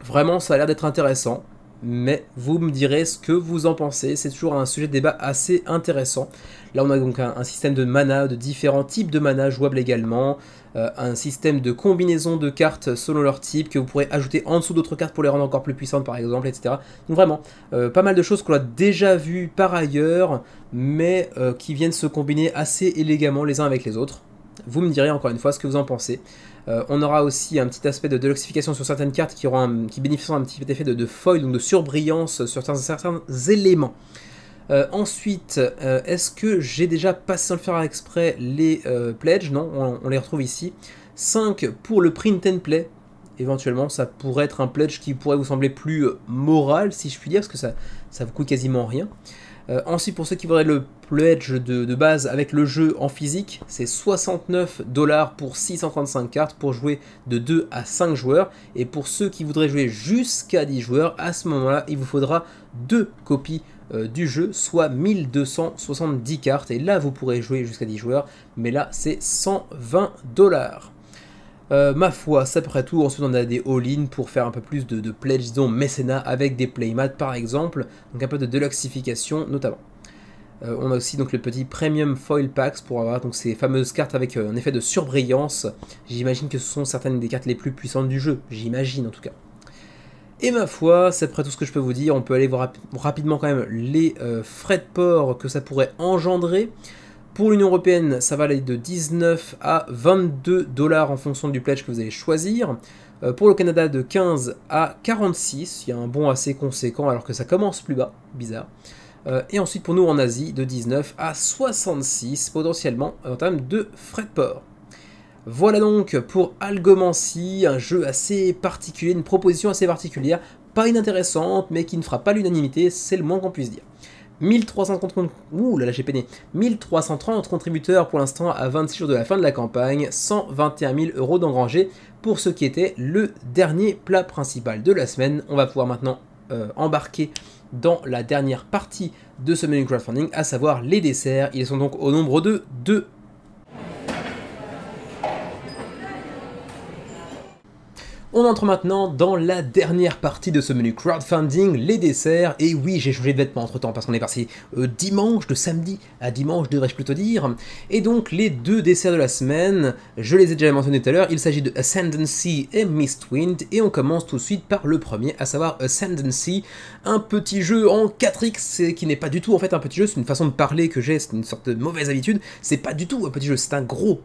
Vraiment, ça a l'air d'être intéressant. Mais vous me direz ce que vous en pensez, c'est toujours un sujet de débat assez intéressant. Là on a donc un système de mana, de différents types de mana jouables également, un système de combinaison de cartes selon leur type que vous pourrez ajouter en dessous d'autres cartes pour les rendre encore plus puissantes par exemple, etc. Donc vraiment, pas mal de choses qu'on a déjà vues par ailleurs, mais qui viennent se combiner assez élégamment les uns avec les autres. Vous me direz encore une fois ce que vous en pensez. On aura aussi un petit aspect de deluxification sur certaines cartes qui bénéficieront d'un petit effet de foil, donc de surbrillance sur certains éléments. Ensuite, est-ce que j'ai déjà passé sans le faire exprès les pledges? Non, on les retrouve ici. 5 pour le print and play. Éventuellement, ça pourrait être un pledge qui pourrait vous sembler plus moral, si je puis dire, parce que ça vous coûte quasiment rien. Ensuite, pour ceux qui voudraient le pledge de base avec le jeu en physique, c'est 69 $ pour 635 cartes pour jouer de 2 à 5 joueurs. Et pour ceux qui voudraient jouer jusqu'à 10 joueurs, à ce moment-là, il vous faudra 2 copies du jeu, soit 1270 cartes. Et là, vous pourrez jouer jusqu'à 10 joueurs, mais là, c'est 120 $. Ma foi, c'est à peu près tout. Ensuite, on a des all-in pour faire un peu plus de pledge, disons, mécénat avec des playmats par exemple. Donc un peu de deluxification notamment. On a aussi donc le petit premium foil packs pour avoir donc ces fameuses cartes avec un effet de surbrillance. J'imagine que ce sont certaines des cartes les plus puissantes du jeu. J'imagine en tout cas. Et ma foi, c'est à peu près tout ce que je peux vous dire. On peut aller voir rapidement quand même les frais de port que ça pourrait engendrer. Pour l'Union Européenne, ça va aller de 19 à 22 $ en fonction du pledge que vous allez choisir. Pour le Canada, de 15 à 46, il y a un bond assez conséquent alors que ça commence plus bas, bizarre. Et ensuite pour nous en Asie, de 19 à 66 potentiellement en termes de frais de port. Voilà donc pour Algomancy, un jeu assez particulier, une proposition assez particulière, pas inintéressante mais qui ne fera pas l'unanimité, c'est le moins qu'on puisse dire. 1330 contributeurs pour l'instant à 26 jours de la fin de la campagne, 121 000 € d'engrangés pour ce qui était le dernier plat principal de la semaine. On va pouvoir maintenant embarquer dans la dernière partie de ce menu crowdfunding, à savoir les desserts. Ils sont donc au nombre de 2. On entre maintenant dans la dernière partie de ce menu crowdfunding, les desserts. Et oui, j'ai changé de vêtements entre temps parce qu'on est passé dimanche, de samedi à dimanche devrais-je plutôt dire. Et donc les 2 desserts de la semaine, je les ai déjà mentionnés tout à l'heure, il s'agit de Ascendancy et Mistwind. Et on commence tout de suite par le premier, à savoir Ascendancy, un petit jeu en 4X qui n'est pas du tout en fait un petit jeu, c'est une façon de parler que j'ai, c'est une sorte de mauvaise habitude. C'est pas du tout un petit jeu, c'est un gros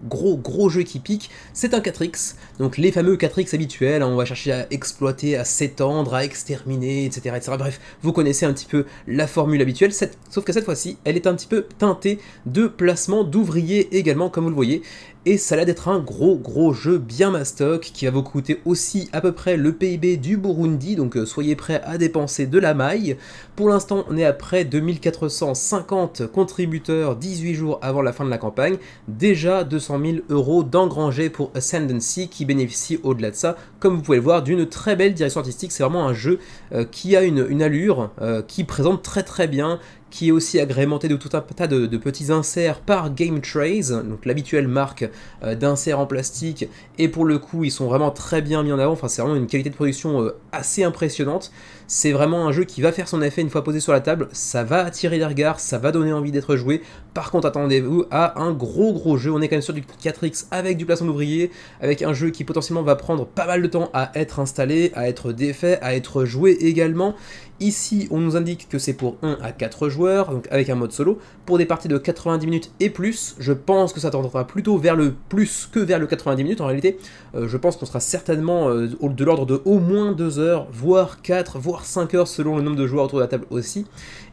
jeu qui pique, c'est un 4X, donc les fameux 4X habituels. On va chercher à exploiter, à s'étendre, à exterminer, etc., etc. Bref, vous connaissez un petit peu la formule habituelle, sauf que cette fois-ci, elle est un petit peu teintée de placement d'ouvriers également, comme vous le voyez. Et ça a l'air d'être un gros jeu bien mastoc qui va vous coûter aussi à peu près le PIB du Burundi, donc soyez prêts à dépenser de la maille. Pour l'instant, on est à près de 1450 contributeurs 18 jours avant la fin de la campagne, déjà 200 000 € d'engrangés pour Ascendancy qui bénéficie au-delà de ça, comme vous pouvez le voir, d'une très belle direction artistique. C'est vraiment un jeu qui a une allure, qui présente très bien, qui est aussi agrémenté de tout un tas de petits inserts par Game Trays, donc l'habituelle marque d'inserts en plastique, et pour le coup ils sont vraiment très bien mis en avant, enfin c'est vraiment une qualité de production assez impressionnante. C'est vraiment un jeu qui va faire son effet une fois posé sur la table, ça va attirer les regards, ça va donner envie d'être joué. Par contre attendez-vous à un gros jeu, on est quand même sur du 4X avec du placement d'ouvriers, avec un jeu qui potentiellement va prendre pas mal de temps à être installé, à être défait, à être joué également. Ici, on nous indique que c'est pour 1 à 4 joueurs, donc avec un mode solo, pour des parties de 90 minutes et plus. Je pense que ça tendra plutôt vers le plus que vers le 90 minutes en réalité. Je pense qu'on sera certainement de l'ordre de au moins 2 heures, voire 4, voire 5 heures selon le nombre de joueurs autour de la table aussi.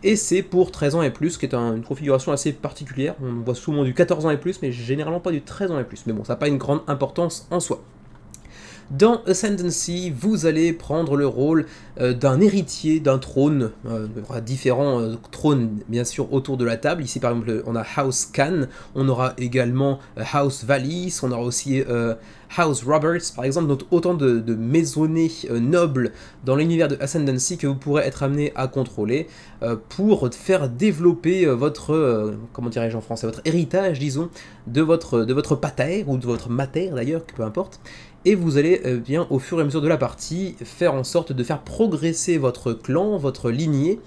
Et c'est pour 13 ans et plus, qui est une configuration assez particulière. On voit souvent du 14 ans et plus, mais généralement pas du 13 ans et plus. Mais bon, ça n'a pas une grande importance en soi. Dans Ascendancy, vous allez prendre le rôle d'un héritier d'un trône. Il y aura différents trônes, bien sûr, autour de la table. Ici, par exemple, on a House Khan, on aura également House Valis, on aura aussi House Roberts, par exemple, donc autant de maisonnées nobles dans l'univers de Ascendancy que vous pourrez être amené à contrôler pour faire développer votre, comment dirais-je en français, votre héritage, disons, de votre pater, ou de votre mater d'ailleurs, peu importe. Et vous allez bien au fur et à mesure de la partie faire en sorte de faire progresser votre clan, votre lignée,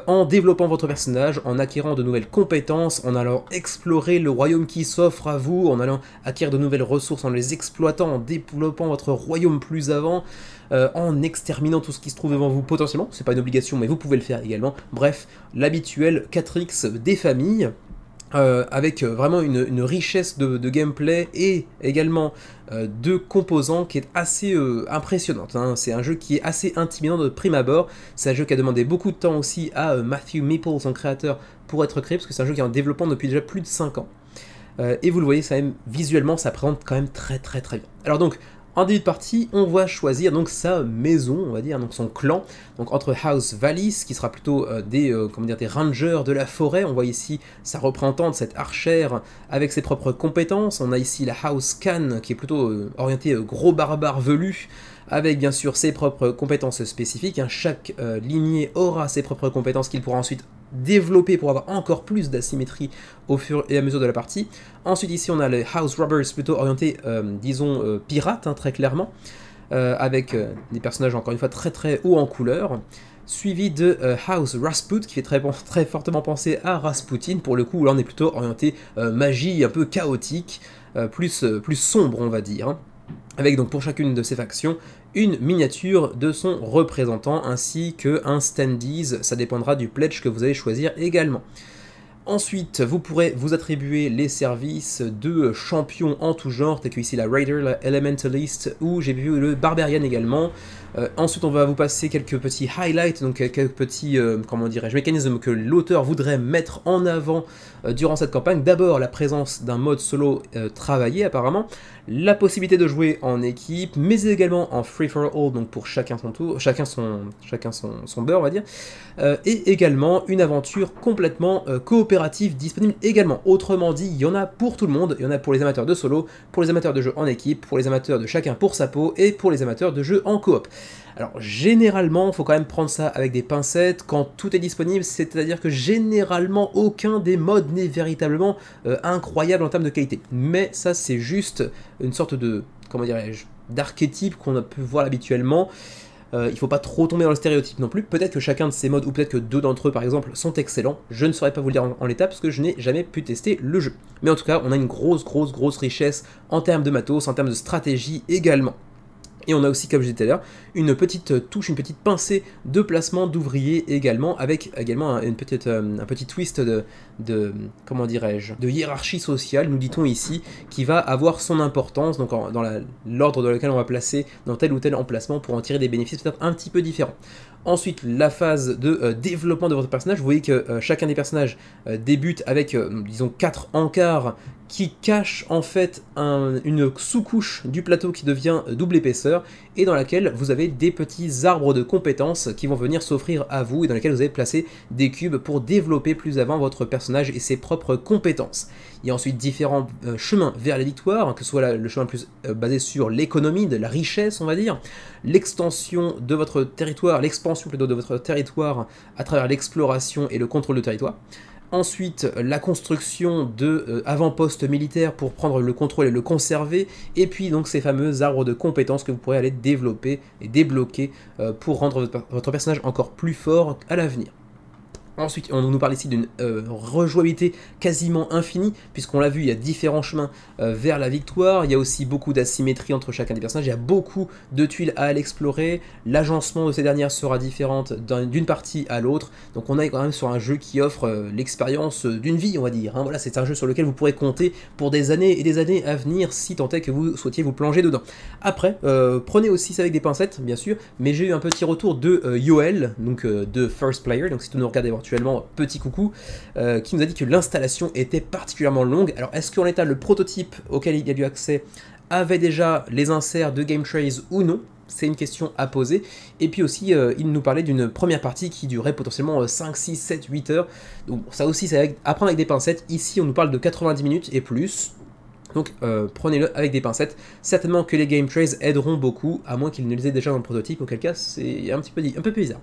en développant votre personnage, en acquérant de nouvelles compétences, en allant explorer le royaume qui s'offre à vous, en allant acquérir de nouvelles ressources, en les exploitant, en développant votre royaume plus avant, en exterminant tout ce qui se trouve devant vous potentiellement. C'est pas une obligation, mais vous pouvez le faire également. Bref, l'habituel 4X des familles. Avec vraiment une richesse de gameplay et également de composants qui est assez impressionnante. Hein. C'est un jeu qui est assez intimidant de prime abord. C'est un jeu qui a demandé beaucoup de temps aussi à Matthew Meeple, son créateur, pour être créé, parce que c'est un jeu qui est en développement depuis déjà plus de 5 ans. Et vous le voyez, ça même, visuellement, ça présente quand même très bien. Alors donc, en début de partie, on va choisir donc sa maison, on va dire, donc son clan, donc entre House Valis, qui sera plutôt des rangers de la forêt. On voit ici sa représentante, cette archère, avec ses propres compétences. On a ici la House Khan, qui est plutôt orientée gros barbare velu, avec bien sûr ses propres compétences spécifiques. Hein. Chaque lignée aura ses propres compétences qu'il pourra ensuite développer pour avoir encore plus d'asymétrie au fur et à mesure de la partie. Ensuite ici on a les House Robbers, plutôt orientés disons pirates, hein, très clairement, avec des personnages encore une fois très haut en couleur, suivi de House Rasput, qui fait très fortement penser à Rasputin. Pour le coup là on est plutôt orienté magie, un peu chaotique, plus sombre on va dire, hein. Avec donc pour chacune de ces factions une miniature de son représentant ainsi qu'un standees, ça dépendra du pledge que vous allez choisir également. Ensuite, vous pourrez vous attribuer les services de champions en tout genre, tels que ici la Raider, la Elementalist, ou j'ai vu le Barbarian également. Ensuite, on va vous passer quelques petits highlights, donc quelques petits, comment dirais-je, mécanismes que l'auteur voudrait mettre en avant durant cette campagne. D'abord, la présence d'un mode solo travaillé apparemment, la possibilité de jouer en équipe, mais également en free for all, donc pour chacun son tour, chacun son beurre, on va dire, et également une aventure complètement coopérative disponible également. Autrement dit, il y en a pour tout le monde, il y en a pour les amateurs de solo, pour les amateurs de jeux en équipe, pour les amateurs de chacun pour sa peau, et pour les amateurs de jeux en coop. Alors généralement, il faut quand même prendre ça avec des pincettes quand tout est disponible, c'est-à-dire que généralement aucun des modes n'est véritablement incroyable en termes de qualité. Mais ça c'est juste une sorte de, comment dirais-je, d'archétype qu'on peut voir habituellement. Il ne faut pas trop tomber dans le stéréotype non plus. Peut-être que chacun de ces modes, ou peut-être que deux d'entre eux par exemple, sont excellents. Je ne saurais pas vous le dire en l'état parce que je n'ai jamais pu tester le jeu. Mais en tout cas, on a une grosse richesse en termes de matos, en termes de stratégie également. Et on a aussi, comme je disais tout à l'heure, une petite touche, une petite pincée de placement d'ouvriers également, avec également un petit twist comment dirais-je, de hiérarchie sociale, nous dit-on ici, qui va avoir son importance, donc dans l'ordre dans lequel on va placer dans tel ou tel emplacement pour en tirer des bénéfices peut-être un petit peu différents. Ensuite, la phase de développement de votre personnage. Vous voyez que chacun des personnages débute avec, disons, 4 encarts qui cachent en fait une sous-couche du plateau qui devient double épaisseur et dans laquelle vous avez des petits arbres de compétences qui vont venir s'offrir à vous et dans lesquels vous allez placer des cubes pour développer plus avant votre personnage et ses propres compétences. Il y a ensuite différents chemins vers la victoire, que ce soit le chemin plus basé sur l'économie, de la richesse on va dire, l'extension de votre territoire, l'expansion plutôt de votre territoire à travers l'exploration et le contrôle de territoire. Ensuite, la construction de avant-postes militaires pour prendre le contrôle et le conserver, et puis donc ces fameux arbres de compétences que vous pourrez aller développer et débloquer pour rendre votre personnage encore plus fort à l'avenir. Ensuite, on nous parle ici d'une rejouabilité quasiment infinie, puisqu'on l'a vu, il y a différents chemins vers la victoire, il y a aussi beaucoup d'asymétrie entre chacun des personnages, il y a beaucoup de tuiles à aller explorer, l'agencement de ces dernières sera différente d'une partie à l'autre, donc on est quand même sur un jeu qui offre l'expérience d'une vie, on va dire. Hein. Voilà, c'est un jeu sur lequel vous pourrez compter pour des années et des années à venir, si tant est que vous souhaitiez vous plonger dedans. Après, prenez aussi ça avec des pincettes, bien sûr, mais j'ai eu un petit retour de Yoel, donc de First Player, donc si tu nous regardes actuellement, petit coucou, qui nous a dit que l'installation était particulièrement longue. Alors est-ce qu'en l'état le prototype auquel il y a eu accès avait déjà les inserts de Game Trays ou non. C'est une question à poser. Et puis aussi, il nous parlait d'une première partie qui durait potentiellement 5, 6, 7, 8 heures. Donc ça aussi, c'est à prendre avec des pincettes. Ici, on nous parle de 90 minutes et plus. Donc prenez-le avec des pincettes. Certainement que les Game Trays aideront beaucoup, à moins qu'ils ne les aient déjà dans le prototype, auquel cas c'est un peu bizarre.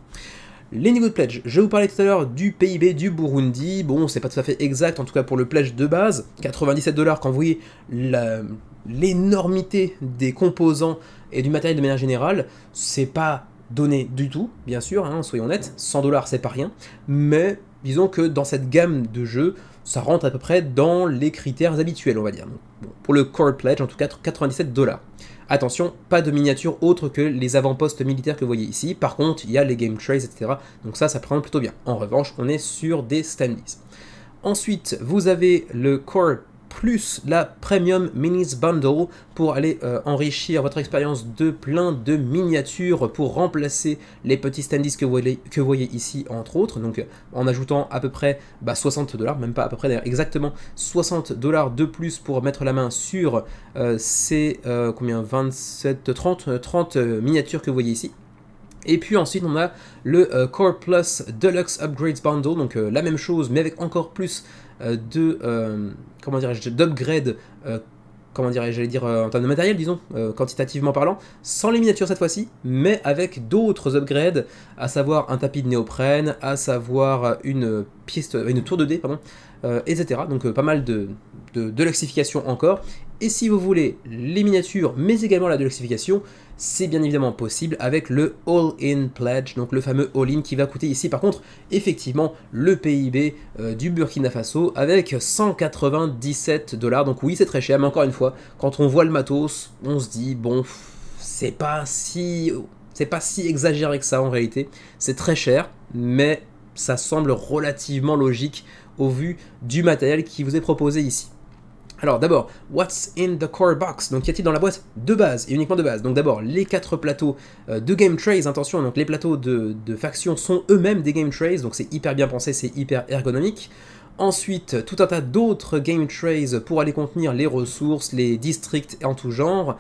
Les niveaux de pledge, je vous parlais tout à l'heure du PIB du Burundi, bon c'est pas tout à fait exact, en tout cas pour le pledge de base, 97 $, quand vous voyez l'énormité des composants et du matériel de manière générale, c'est pas donné du tout, bien sûr, hein, soyons honnêtes, 100 $ c'est pas rien, mais disons que dans cette gamme de jeux, ça rentre à peu près dans les critères habituels, on va dire. Bon, pour le core pledge, en tout cas 97 $. Attention, pas de miniatures autres que les avant-postes militaires que vous voyez ici. Par contre, il y a les game trays, etc. Donc ça présente plutôt bien. En revanche, on est sur des standees. Ensuite, vous avez le core plus la Premium Minis Bundle pour aller enrichir votre expérience de plein de miniatures pour remplacer les petits standees que vous voyez ici, entre autres. Donc en ajoutant à peu près 60 $, même pas à peu près d'ailleurs, exactement 60 $ de plus pour mettre la main sur ces combien 27, 30 miniatures que vous voyez ici. Et puis ensuite on a le Core Plus Deluxe Upgrades Bundle, donc la même chose mais avec encore plus comment dirais-je, d'upgrade, comment dirais-je, j'allais dire en termes de matériel, disons, quantitativement parlant, sans les miniatures cette fois-ci, mais avec d'autres upgrades, à savoir un tapis de néoprène, à savoir une tour de dés, pardon, etc. Donc pas mal de luxification encore. Et si vous voulez les miniatures, mais également la deluxification, c'est bien évidemment possible avec le All-In Pledge, donc le fameux All-In qui va coûter ici par contre effectivement le PIB du Burkina Faso avec 197 $. Donc oui, c'est très cher, mais encore une fois, quand on voit le matos, on se dit bon, c'est pas si exagéré que ça en réalité. C'est très cher, mais ça semble relativement logique au vu du matériel qui vous est proposé ici. Alors d'abord, what's in the core box? Donc qu'y a-t-il dans la boîte de base, et uniquement de base? Donc d'abord, les 4 plateaux de Game Trays, attention, donc les plateaux de faction sont eux-mêmes des Game Trays, donc c'est hyper bien pensé, c'est hyper ergonomique. Ensuite, tout un tas d'autres Game Trays pour aller contenir les ressources, les districts en tout genre.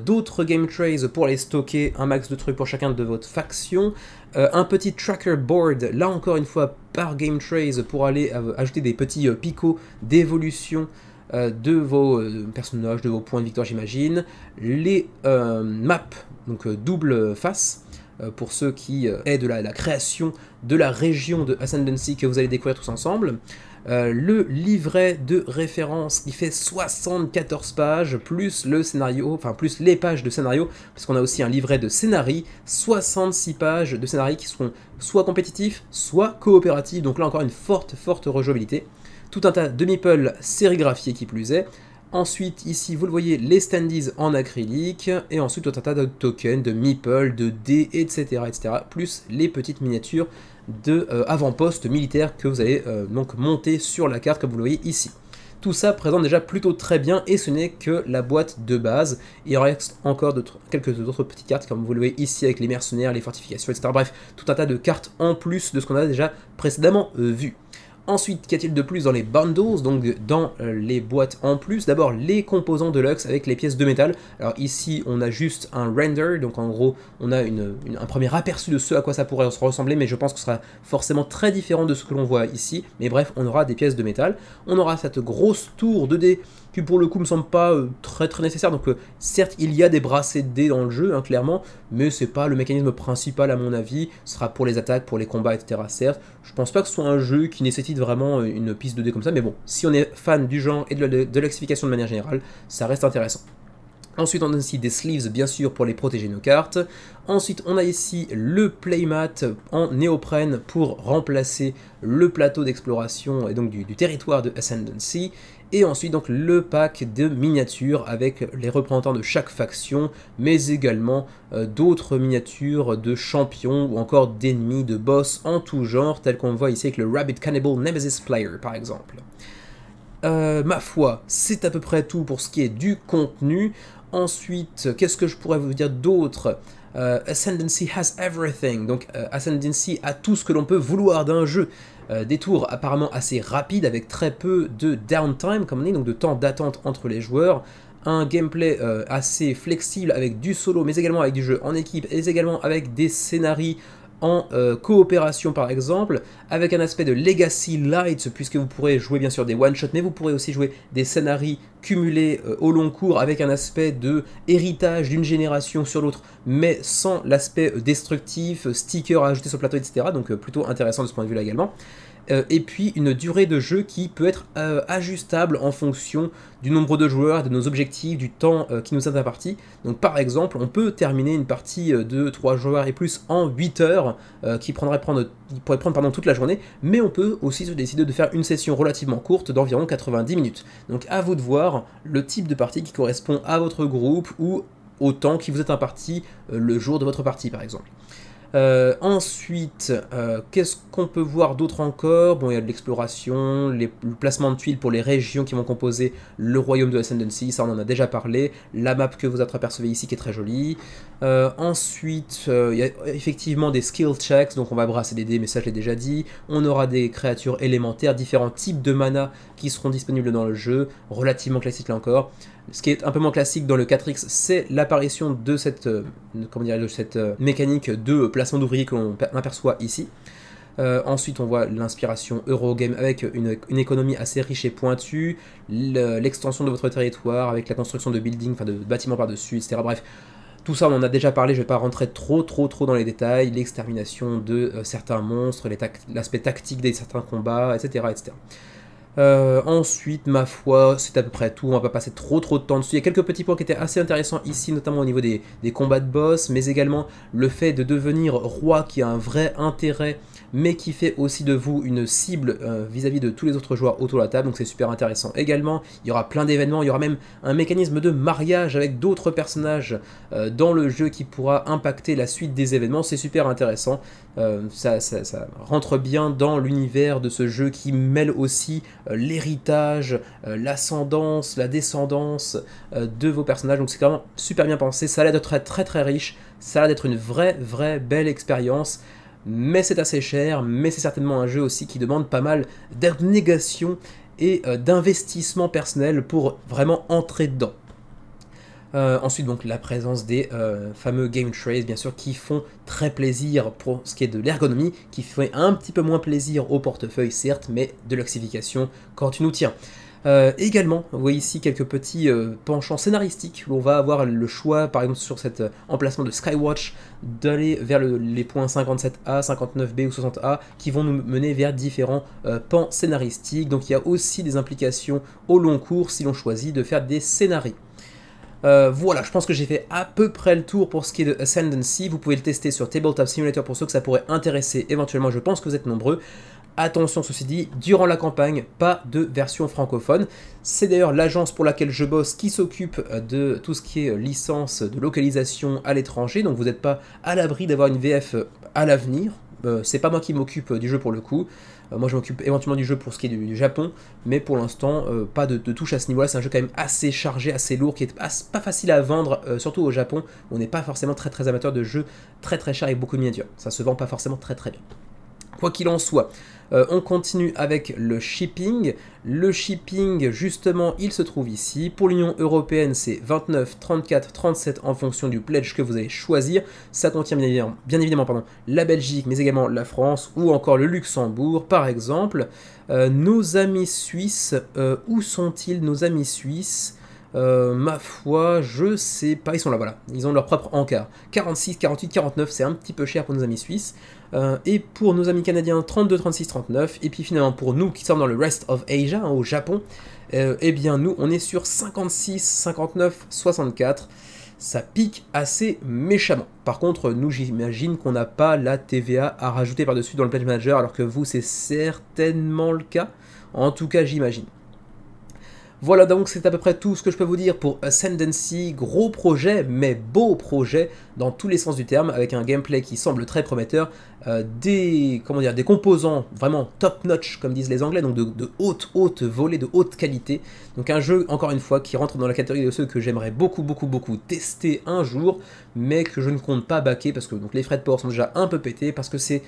D'autres Game Trays pour aller stocker un max de trucs pour chacun de votre faction. Un petit tracker board, là encore une fois par Game Trays pour aller ajouter des petits picots d'évolution de vos personnages, de vos points de victoire j'imagine. Les maps, donc double face, pour ceux qui aient de la création de la région de Ascendancy que vous allez découvrir tous ensemble. Le livret de référence qui fait 74 pages, plus le scénario, enfin plus les pages de scénario, parce qu'on a aussi un livret de scénario, 66 pages de scénario qui seront soit compétitifs, soit coopératifs, donc là encore une forte rejouabilité. Tout un tas de meeples sérigraphiés qui plus est. Ensuite, ici, vous le voyez, les standees en acrylique, et ensuite tout un tas de tokens, de meeples, de dés, etc., plus les petites miniatures de avant-postes militaires que vous allez donc monter sur la carte, comme vous le voyez ici. Tout ça présente déjà plutôt très bien, et ce n'est que la boîte de base. Il reste encore quelques autres petites cartes, comme vous le voyez ici, avec les mercenaires, les fortifications, etc. Bref, tout un tas de cartes en plus de ce qu'on a déjà précédemment vu. Ensuite, qu'y a-t-il de plus dans les bundles, donc dans les boîtes en plus? D'abord, les composants de luxe avec les pièces de métal. Alors ici, on a juste un render, donc en gros, on a un premier aperçu de ce à quoi ça pourrait ressembler, mais je pense que ce sera forcément très différent de ce que l'on voit ici. Mais bref, on aura des pièces de métal. On aura cette grosse tour de dés qui pour le coup me semble pas très nécessaire. Donc certes, il y a des bracelets de dés dans le jeu, hein, clairement, mais c'est pas le mécanisme principal à mon avis. Ce sera pour les attaques, pour les combats, etc. Certes, je pense pas que ce soit un jeu qui nécessite vraiment une piste de dés comme ça, mais bon, si on est fan du genre et de l'explication de manière générale, ça reste intéressant. Ensuite, on a aussi des sleeves, bien sûr, pour les protéger nos cartes. Ensuite, on a ici le playmat en néoprène pour remplacer le plateau d'exploration et donc du territoire de Ascendancy. Et ensuite, donc, le pack de miniatures avec les représentants de chaque faction, mais également d'autres miniatures de champions ou encore d'ennemis, de boss en tout genre, tel qu'on voit ici avec le Rabbit Cannibal Nemesis Player, par exemple. Ma foi, c'est à peu près tout pour ce qui est du contenu. Ensuite, qu'est-ce que je pourrais vous dire d'autre? Ascendancy has everything, donc Ascendancy a tout ce que l'on peut vouloir d'un jeu. Des tours apparemment assez rapides avec très peu de downtime, comme on dit, donc de temps d'attente entre les joueurs. Un gameplay assez flexible avec du solo, mais également avec du jeu en équipe, et également avec des scénarios en coopération par exemple, avec un aspect de Legacy Light, puisque vous pourrez jouer bien sûr des one-shots, mais vous pourrez aussi jouer des scénarios cumulés au long cours, avec un aspect de héritage d'une génération sur l'autre, mais sans l'aspect destructif, sticker à ajouter sur le plateau, etc. Donc plutôt intéressant de ce point de vue là également. Et puis une durée de jeu qui peut être ajustable en fonction du nombre de joueurs, de nos objectifs, du temps qui nous est imparti. Donc par exemple, on peut terminer une partie de 3 joueurs et plus en 8 heures, qui pourrait prendre toute la journée, mais on peut aussi se décider de faire une session relativement courte d'environ 90 minutes. Donc à vous de voir le type de partie qui correspond à votre groupe ou au temps qui vous est imparti le jour de votre partie par exemple. Ensuite, qu'est-ce qu'on peut voir d'autre encore? Bon, il y a de l'exploration, le placement de tuiles pour les régions qui vont composer le royaume de Ascendancy, ça on en a déjà parlé. La map que vous apercevez ici qui est très jolie. Ensuite, il y a effectivement des skill checks, donc on va brasser des dés, mais ça je l'ai déjà dit. On aura des créatures élémentaires, différents types de mana qui seront disponibles dans le jeu, relativement classique là encore. Ce qui est un peu moins classique dans le 4X, c'est l'apparition de cette, mécanique de placement d'ouvriers que l'on aperçoit ici. Ensuite, on voit l'inspiration Eurogame avec une économie assez riche et pointue, l'extension de votre territoire avec la construction de buildings, enfin de bâtiments par-dessus, etc. Bref, tout ça, on en a déjà parlé, je ne vais pas rentrer trop dans les détails, l'extermination de certains monstres, l'aspect tactique de certains combats, etc. etc. Ensuite, ma foi, c'est à peu près tout, on va pas passer trop de temps dessus. Il y a quelques petits points qui étaient assez intéressants ici, notamment au niveau des combats de boss, mais également le fait de devenir roi qui a un vrai intérêt, mais qui fait aussi de vous une cible vis-à-vis de tous les autres joueurs autour de la table, donc c'est super intéressant. Également, il y aura plein d'événements, il y aura même un mécanisme de mariage avec d'autres personnages dans le jeu qui pourra impacter la suite des événements, c'est super intéressant. Ça rentre bien dans l'univers de ce jeu qui mêle aussi l'héritage, l'ascendance, la descendance de vos personnages, donc c'est vraiment super bien pensé, ça a l'air d'être très riche, ça a l'air d'être une vraie belle expérience, mais c'est assez cher, mais c'est certainement un jeu aussi qui demande pas mal d'abnégation et d'investissement personnel pour vraiment entrer dedans. Ensuite, donc la présence des fameux Game Trays, bien sûr, qui font très plaisir pour ce qui est de l'ergonomie, qui fait un petit peu moins plaisir au portefeuille, certes, mais de luxification quand tu nous tiens. Également, vous voyez ici quelques petits penchants scénaristiques, où on va avoir le choix, par exemple sur cet emplacement de Skywatch, d'aller vers les points 57A, 59B ou 60A, qui vont nous mener vers différents pans scénaristiques. Donc il y a aussi des implications au long cours si l'on choisit de faire des scénarios. Voilà, je pense que j'ai fait à peu près le tour pour ce qui est de Ascendancy. Vous pouvez le tester sur Tabletop Simulator pour ceux que ça pourrait intéresser éventuellement, je pense que vous êtes nombreux. Attention, ceci dit, durant la campagne, pas de version francophone. C'est d'ailleurs l'agence pour laquelle je bosse qui s'occupe de tout ce qui est licence de localisation à l'étranger, donc vous n'êtes pas à l'abri d'avoir une VF à l'avenir. C'est pas moi qui m'occupe du jeu pour le coup. Moi je m'occupe éventuellement du jeu pour ce qui est du Japon, mais pour l'instant pas de touche à ce niveau là. C'est un jeu quand même assez chargé, assez lourd, qui est pas facile à vendre, surtout au Japon où on n'est pas forcément très amateur de jeux très chers et beaucoup de miniatures. Ça se vend pas forcément très bien. Quoi qu'il en soit, on continue avec le shipping. Le shipping, justement, il se trouve ici. Pour l'Union Européenne, c'est 29, 34, 37 en fonction du pledge que vous allez choisir. Ça contient bien évidemment la Belgique, mais également la France ou encore le Luxembourg, par exemple. Nos amis suisses, où sont-ils nos amis suisses ? Ma foi, je sais pas, ils sont là, voilà, ils ont leur propre encart. 46, 48, 49, c'est un petit peu cher pour nos amis suisses. Et pour nos amis canadiens, 32, 36, 39. Et puis finalement, pour nous qui sommes dans le Rest of Asia, hein, au Japon, eh bien nous, on est sur 56, 59, 64. Ça pique assez méchamment. Par contre, nous, j'imagine qu'on n'a pas la TVA à rajouter par-dessus dans le Pledge Manager, alors que vous, c'est certainement le cas. En tout cas, j'imagine. Voilà, donc c'est à peu près tout ce que je peux vous dire pour Ascendancy. Gros projet, mais beau projet dans tous les sens du terme, avec un gameplay qui semble très prometteur, des composants vraiment top-notch, comme disent les Anglais, donc de haute volée, de haute qualité. Donc un jeu, encore une fois, qui rentre dans la catégorie de ceux que j'aimerais beaucoup tester un jour, mais que je ne compte pas backer, parce que donc, les frais de port sont déjà un peu pétés, parce que c'est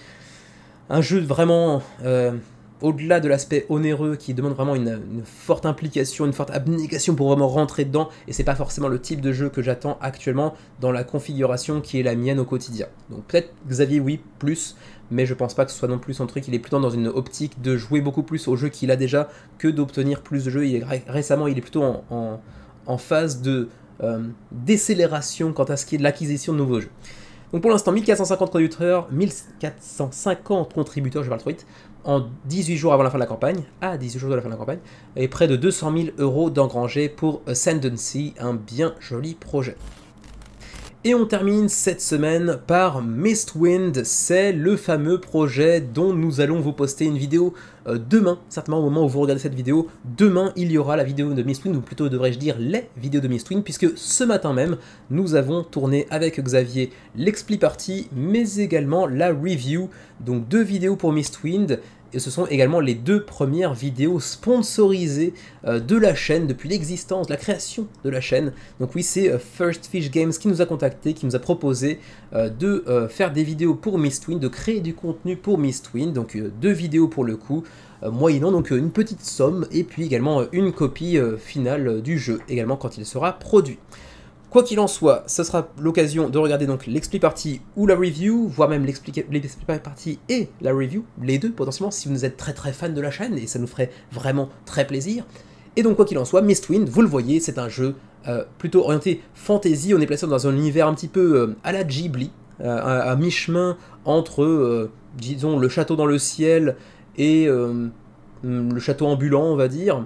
un jeu vraiment... au-delà de l'aspect onéreux qui demande vraiment une forte implication, une forte abnégation pour vraiment rentrer dedans, et c'est pas forcément le type de jeu que j'attends actuellement dans la configuration qui est la mienne au quotidien. Donc peut-être Xavier oui, plus, mais je pense pas que ce soit non plus son truc, il est plutôt dans une optique de jouer beaucoup plus aux jeux qu'il a déjà que d'obtenir plus de jeux. Récemment il est plutôt en phase de décélération quant à ce qui est de l'acquisition de nouveaux jeux. Donc pour l'instant 1450 contributeurs, je parle trop vite, en 18 jours avant la fin de la campagne, à 18 jours de la fin de la campagne, et près de 200 000 € d'engrangés pour Ascendancy, un bien joli projet. Et on termine cette semaine par Mistwind, c'est le fameux projet dont nous allons vous poster une vidéo demain, certainement au moment où vous regardez cette vidéo. Demain, il y aura la vidéo de Mistwind, ou plutôt devrais-je dire les vidéos de Mistwind, puisque ce matin même, nous avons tourné avec Xavier l'expli party, mais également la review, donc 2 vidéos pour Mistwind. Et ce sont également les 2 premières vidéos sponsorisées de la chaîne depuis l'existence, la création de la chaîne. Donc oui, c'est First Fish Games qui nous a contacté, qui nous a proposé de faire des vidéos pour Mistwind, de créer du contenu pour Mistwind. Donc 2 vidéos pour le coup, moyennant donc une petite somme, et puis également une copie finale du jeu, également quand il sera produit. Quoi qu'il en soit, ce sera l'occasion de regarder donc l'expli party ou la review, voire même l'expli party et la review, les deux potentiellement, si vous êtes très fan de la chaîne, et ça nous ferait vraiment très plaisir. Et donc quoi qu'il en soit, Mistwind, vous le voyez, c'est un jeu plutôt orienté fantasy. On est placé dans un univers un petit peu à la Ghibli, à mi-chemin entre, disons, le château dans le ciel et le château ambulant, on va dire.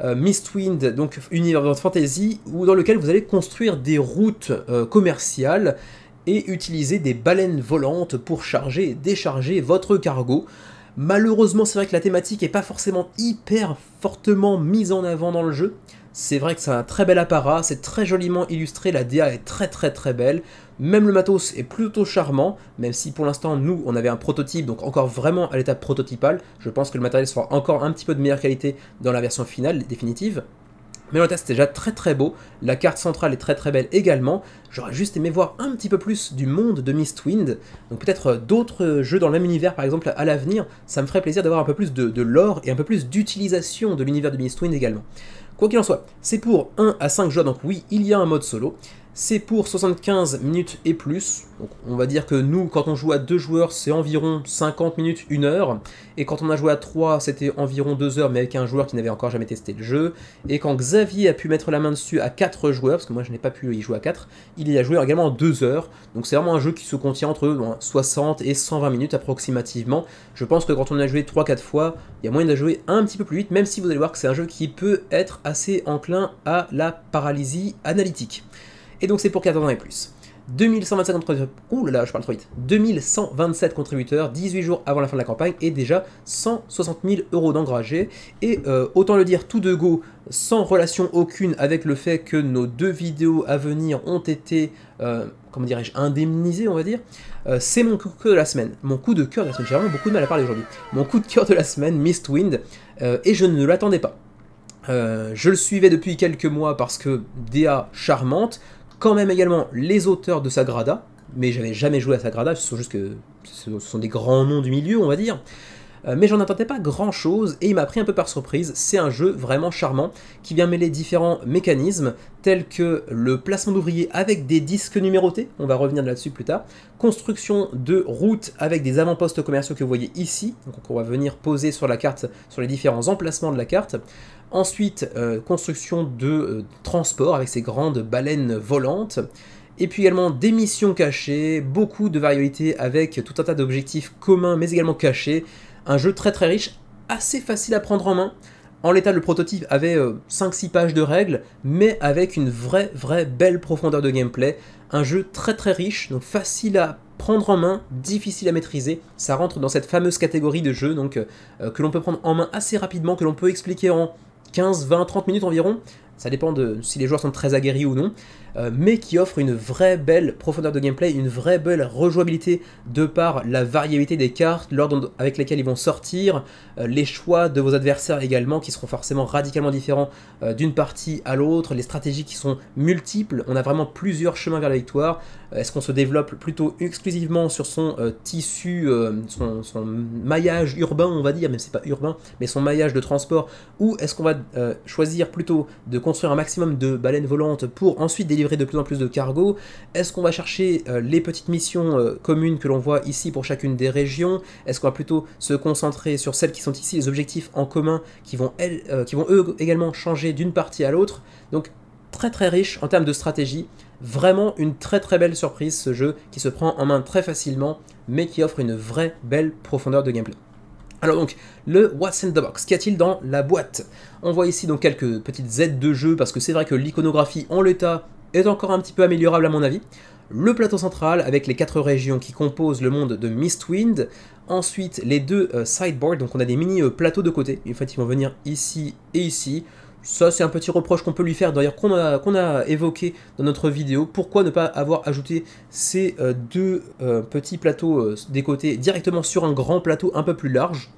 Mistwind, donc univers fantasy, dans lequel vous allez construire des routes commerciales et utiliser des baleines volantes pour charger et décharger votre cargo. Malheureusement, c'est vrai que la thématique n'est pas forcément hyper fortement mise en avant dans le jeu. C'est vrai que c'est un très bel apparat, c'est très joliment illustré, la DA est très belle. Même le matos est plutôt charmant, même si pour l'instant, nous, on avait un prototype, donc encore vraiment à l'étape prototypale. Je pense que le matériel sera encore un petit peu de meilleure qualité dans la version finale, définitive. Mais le test est déjà très beau, la carte centrale est très belle également. J'aurais juste aimé voir un petit peu plus du monde de Mistwind, donc peut-être d'autres jeux dans le même univers par exemple à l'avenir. Ça me ferait plaisir d'avoir un peu plus de lore et un peu plus d'utilisation de l'univers de Mistwind également. Quoi qu'il en soit, c'est pour 1 à 5 joueurs, donc oui, il y a un mode solo. C'est pour 75 minutes et plus, donc on va dire que nous, quand on joue à 2 joueurs, c'est environ 50 minutes, 1 heure, et quand on a joué à 3, c'était environ 2 heures, mais avec un joueur qui n'avait encore jamais testé le jeu, et quand Xavier a pu mettre la main dessus à 4 joueurs, parce que moi je n'ai pas pu y jouer à 4, il y a joué également en 2 heures, donc c'est vraiment un jeu qui se contient entre 60 et 120 minutes approximativement. Je pense que quand on a joué 3-4 fois, il y a moyen de jouer un petit peu plus vite, même si vous allez voir que c'est un jeu qui peut être assez enclin à la paralysie analytique. Et donc c'est pour 14 ans et plus. 2127 contributeurs, ouh là là, je parle trop vite. 2127 contributeurs, 18 jours avant la fin de la campagne, et déjà 160 000 € d'engrangés. Et autant le dire tout de go, sans relation aucune avec le fait que nos 2 vidéos à venir ont été, comment dirais-je, indemnisées, on va dire. C'est mon coup de cœur de la semaine. Mon coup de cœur de la semaine, j'ai vraiment beaucoup de mal à parler aujourd'hui. Mon coup de cœur de la semaine, Mistwind, et je ne l'attendais pas. Je le suivais depuis quelques mois parce que DA charmante, quand même également les auteurs de Sagrada, mais j'avais jamais joué à Sagrada, ce sont juste que ce sont des grands noms du milieu, on va dire. Mais j'en attendais pas grand chose et il m'a pris un peu par surprise. C'est un jeu vraiment charmant qui vient mêler différents mécanismes tels que le placement d'ouvriers avec des disques numérotés, on va revenir là-dessus plus tard, construction de routes avec des avant-postes commerciaux que vous voyez ici, donc on va venir poser sur la carte, sur les différents emplacements de la carte. Ensuite, construction de transport avec ces grandes baleines volantes. Et puis également des missions cachées, beaucoup de variabilité avec tout un tas d'objectifs communs mais également cachés. Un jeu très riche, assez facile à prendre en main. En l'état, le prototype avait 5-6 pages de règles, mais avec une vraie belle profondeur de gameplay. Un jeu très riche, donc facile à prendre en main, difficile à maîtriser. Ça rentre dans cette fameuse catégorie de jeux donc, que l'on peut prendre en main assez rapidement, que l'on peut expliquer en 15, 20, 30 minutes environ, ça dépend de si les joueurs sont très aguerris ou non, mais qui offre une vraie belle profondeur de gameplay, une vraie belle rejouabilité de par la variabilité des cartes, l'ordre avec lesquelles ils vont sortir, les choix de vos adversaires également, qui seront forcément radicalement différents d'une partie à l'autre, les stratégies qui sont multiples, on a vraiment plusieurs chemins vers la victoire. Est-ce qu'on se développe plutôt exclusivement sur son tissu, son maillage urbain, on va dire, même si c'est pas urbain, mais son maillage de transport, ou est-ce qu'on va choisir plutôt de construire un maximum de baleines volantes pour ensuite délivrer de plus en plus de cargo? Est-ce qu'on va chercher les petites missions communes que l'on voit ici pour chacune des régions? Est-ce qu'on va plutôt se concentrer sur celles qui sont ici, les objectifs en commun, qui vont eux également changer d'une partie à l'autre? Donc très très riche en termes de stratégie, vraiment une très très belle surprise ce jeu qui se prend en main très facilement mais qui offre une vraie belle profondeur de gameplay. Alors donc, le What's in the Box, qu'y a-t-il dans la boîte? On voit ici donc quelques petites aides de jeu parce que c'est vrai que l'iconographie en l'état est encore un petit peu améliorable à mon avis. Le plateau central avec les 4 régions qui composent le monde de Mistwind. Ensuite, les 2 sideboards, donc on a des mini plateaux de côté. En fait, ils vont venir ici et ici. Ça, c'est un petit reproche qu'on peut lui faire, d'ailleurs, qu'on a évoqué dans notre vidéo. Pourquoi ne pas avoir ajouté ces 2 petits plateaux des côtés directement sur un grand plateau un peu plus large?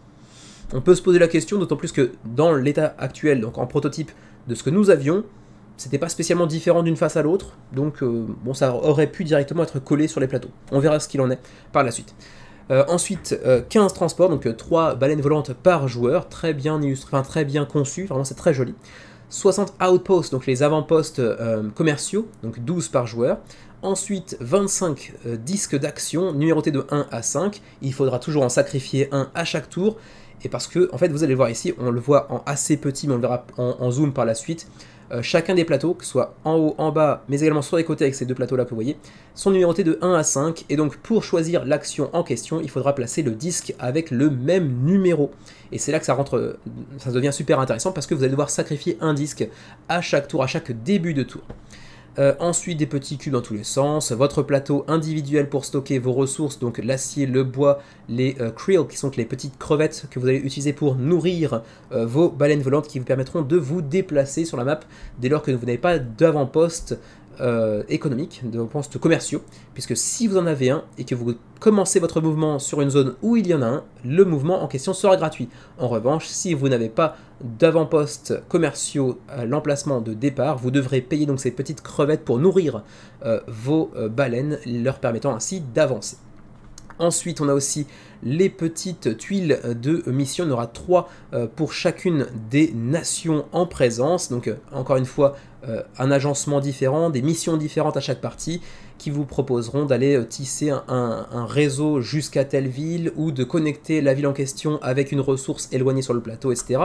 On peut se poser la question, d'autant plus que dans l'état actuel, donc en prototype de ce que nous avions, c'était pas spécialement différent d'une face à l'autre, donc bon, ça aurait pu directement être collé sur les plateaux. On verra ce qu'il en est par la suite. Ensuite, 15 transports, donc 3 baleines volantes par joueur, très bien illustré, enfin très bien conçu, vraiment c'est très joli. 60 outposts, donc les avant-postes commerciaux, donc 12 par joueur. Ensuite, 25 disques d'action, numérotés de 1 à 5. Il faudra toujours en sacrifier un à chaque tour. Et parce que, en fait, vous allez le voir ici, on le voit en assez petit, mais on le verra en zoom par la suite. Chacun des plateaux, que ce soit en haut, en bas, mais également sur les côtés avec ces 2 plateaux-là que vous voyez, sont numérotés de 1 à 5. Et donc, pour choisir l'action en question, il faudra placer le disque avec le même numéro. Et c'est là que ça rentre, ça devient super intéressant parce que vous allez devoir sacrifier un disque à chaque tour, à chaque début de tour. Ensuite, des petits cubes dans tous les sens, votre plateau individuel pour stocker vos ressources, donc l'acier, le bois, les krill, qui sont les petites crevettes que vous allez utiliser pour nourrir vos baleines volantes qui vous permettront de vous déplacer sur la map dès lors que vous n'avez pas d'avant-poste économique, d'avant-poste commerciaux, puisque si vous en avez un et que vous commencez votre mouvement sur une zone où il y en a un, le mouvement en question sera gratuit. En revanche, si vous n'avez pas d'avant-postes commerciaux à l'emplacement de départ, vous devrez payer donc ces petites crevettes pour nourrir vos baleines, leur permettant ainsi d'avancer. Ensuite, on a aussi les petites tuiles de mission. On aura 3 pour chacune des nations en présence. Donc, encore une fois, un agencement différent, des missions différentes à chaque partie qui vous proposeront d'aller tisser un réseau jusqu'à telle ville ou de connecter la ville en question avec une ressource éloignée sur le plateau, etc.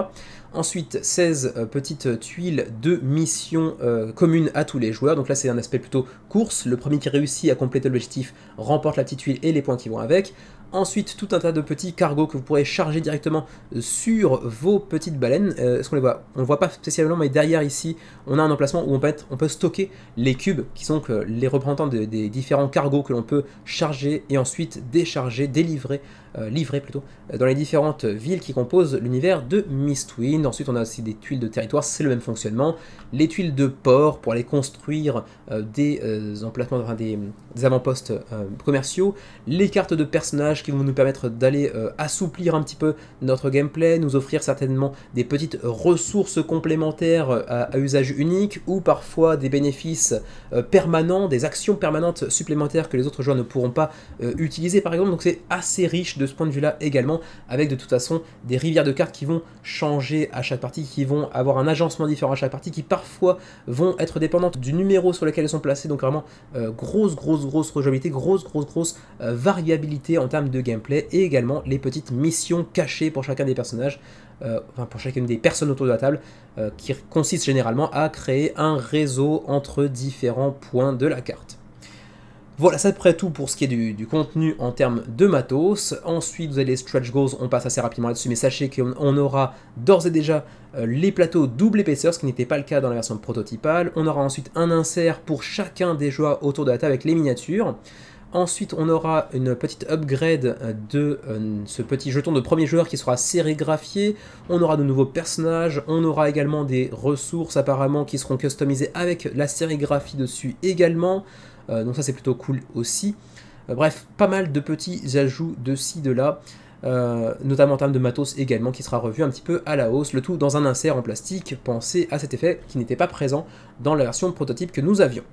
Ensuite, 16 petites tuiles de missions communes à tous les joueurs. Donc là, c'est un aspect plutôt course. Le premier qui réussit à compléter l'objectif remporte la petite tuile et les points qui vont avec. Ensuite, tout un tas de petits cargos que vous pourrez charger directement sur vos petites baleines. Est-ce qu'on les voit? On ne le voit pas spécialement, mais derrière ici, on a un emplacement où on peut stocker les cubes, qui sont les représentants des différents cargos que l'on peut charger et ensuite décharger, livrer plutôt, dans les différentes villes qui composent l'univers de Mistwind. Ensuite, on a aussi des tuiles de territoire, c'est le même fonctionnement. Les tuiles de port pour aller construire des emplacements, enfin des avant-postes commerciaux. Les cartes de personnages qui vont nous permettre d'aller assouplir un petit peu notre gameplay, nous offrir certainement des petites ressources complémentaires à usage unique ou parfois des bénéfices permanents, des actions permanentes supplémentaires que les autres joueurs ne pourront pas utiliser par exemple. Donc c'est assez riche de ce point de vue là également, avec de toute façon des rivières de cartes qui vont changer à chaque partie, qui vont avoir un agencement différent à chaque partie, qui parfois vont être dépendantes du numéro sur lequel elles sont placées. Donc vraiment grosse rejouabilité, grosse variabilité en termes de gameplay, et également les petites missions cachées pour chacun des personnages, enfin pour chacune des personnes autour de la table, qui consistent généralement à créer un réseau entre différents points de la carte. Voilà, c'est à peu près tout pour ce qui est du contenu en termes de matos. Ensuite, vous avez les stretch goals, on passe assez rapidement là-dessus, mais sachez qu'on aura d'ores et déjà les plateaux double épaisseur, ce qui n'était pas le cas dans la version prototypale. On aura ensuite un insert pour chacun des joueurs autour de la table avec les miniatures. Ensuite, on aura une petite upgrade de ce petit jeton de premier joueur qui sera sérigraphié. On aura de nouveaux personnages. On aura également des ressources apparemment qui seront customisées avec la sérigraphie dessus également. Donc ça, c'est plutôt cool aussi. Bref, pas mal de petits ajouts de ci, de là. Notamment en termes de matos également, qui sera revu un petit peu à la hausse. Le tout dans un insert en plastique pensé à cet effet qui n'était pas présent dans la version prototype que nous avions.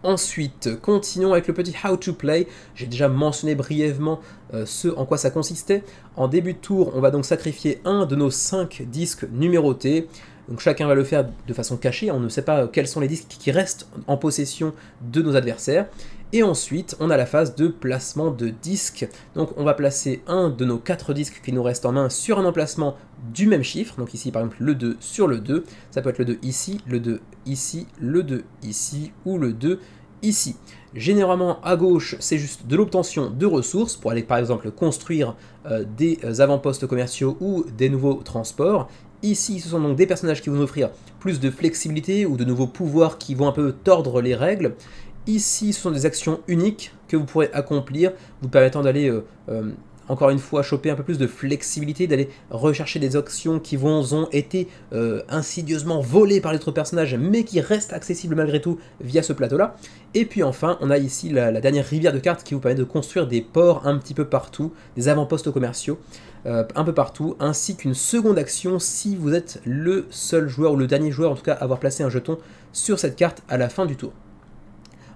Ensuite, continuons avec le petit How to Play. J'ai déjà mentionné brièvement ce en quoi ça consistait. En début de tour, on va donc sacrifier un de nos 5 disques numérotés. Donc chacun va le faire de façon cachée, on ne sait pas quels sont les disques qui restent en possession de nos adversaires. Et ensuite, on a la phase de placement de disques. Donc on va placer un de nos 4 disques qui nous restent en main sur un emplacement du même chiffre. Donc ici par exemple le 2 sur le 2. Ça peut être le 2 ici, le 2 ici, le 2 ici ou le 2 ici. Généralement à gauche c'est juste de l'obtention de ressources pour aller par exemple construire des avant-postes commerciaux ou des nouveaux transports. Ici ce sont donc des personnages qui vont offrir plus de flexibilité ou de nouveaux pouvoirs qui vont un peu tordre les règles. Ici ce sont des actions uniques que vous pourrez accomplir, vous permettant d'aller encore une fois choper un peu plus de flexibilité, d'aller rechercher des actions qui ont été insidieusement volées par les autres personnages, mais qui restent accessibles malgré tout via ce plateau-là. Et puis enfin, on a ici la dernière rivière de cartes qui vous permet de construire des ports un petit peu partout, des avant-postes commerciaux un peu partout, ainsi qu'une seconde action si vous êtes le seul joueur, ou le dernier joueur en tout cas, à avoir placé un jeton sur cette carte à la fin du tour.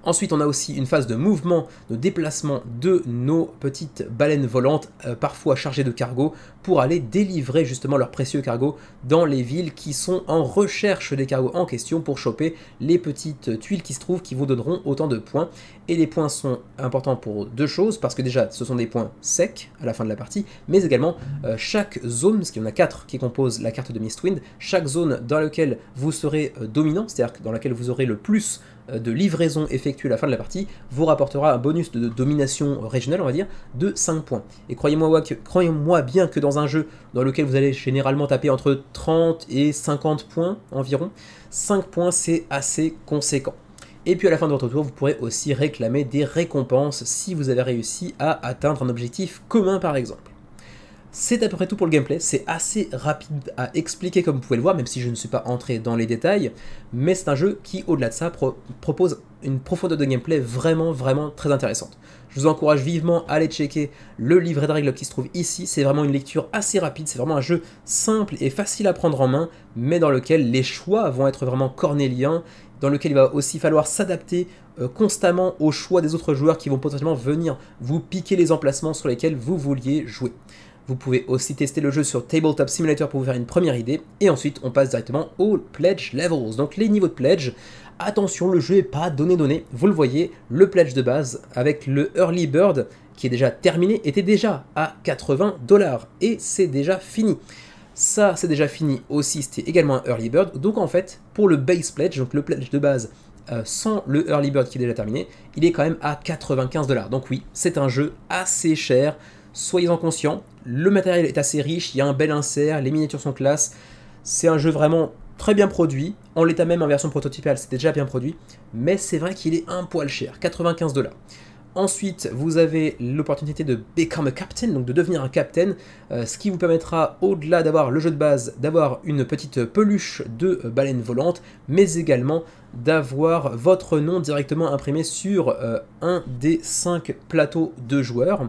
Ensuite, on a aussi une phase de mouvement, de déplacement de nos petites baleines volantes, parfois chargées de cargo, pour aller délivrer justement leurs précieux cargos dans les villes qui sont en recherche des cargos en question pour choper les petites tuiles qui se trouvent qui vous donneront autant de points. Et les points sont importants pour deux choses, parce que déjà, ce sont des points secs à la fin de la partie, mais également chaque zone, parce qu'il y en a 4 qui composent la carte de Mistwind, chaque zone dans laquelle vous serez dominant, c'est-à-dire dans laquelle vous aurez le plus de livraison effectuée à la fin de la partie, vous rapportera un bonus de domination régionale, on va dire, de 5 points. Et croyez-moi bien que dans un jeu dans lequel vous allez généralement taper entre 30 et 50 points environ, 5 points c'est assez conséquent. Et puis à la fin de votre tour, vous pourrez aussi réclamer des récompenses si vous avez réussi à atteindre un objectif commun par exemple. C'est à peu près tout pour le gameplay, c'est assez rapide à expliquer comme vous pouvez le voir, même si je ne suis pas entré dans les détails, mais c'est un jeu qui, au-delà de ça, propose une profondeur de gameplay vraiment très intéressante. Je vous encourage vivement à aller checker le livret de règles qui se trouve ici, c'est vraiment une lecture assez rapide, c'est vraiment un jeu simple et facile à prendre en main, mais dans lequel les choix vont être vraiment cornéliens, dans lequel il va aussi falloir s'adapter constamment aux choix des autres joueurs qui vont potentiellement venir vous piquer les emplacements sur lesquels vous vouliez jouer. Vous pouvez aussi tester le jeu sur Tabletop Simulator pour vous faire une première idée, et ensuite on passe directement aux Pledge Levels, donc les niveaux de Pledge. Attention, le jeu n'est pas donné, vous le voyez, le Pledge de base avec le Early Bird qui est déjà terminé était déjà à 80 $, et c'est déjà fini. Ça c'est déjà fini aussi, c'était également un Early Bird, donc en fait pour le Base Pledge, donc le Pledge de base sans le Early Bird qui est déjà terminé, il est quand même à 95 $, donc oui, c'est un jeu assez cher. Soyez-en conscients, le matériel est assez riche, il y a un bel insert, les miniatures sont classe, c'est un jeu vraiment très bien produit, en l'état même en version prototypale c'était déjà bien produit, mais c'est vrai qu'il est un poil cher, 95 $. Ensuite, vous avez l'opportunité de Become a Captain, donc de devenir un captain, ce qui vous permettra, au-delà d'avoir le jeu de base, d'avoir une petite peluche de baleine volante, mais également d'avoir votre nom directement imprimé sur un des 5 plateaux de joueurs.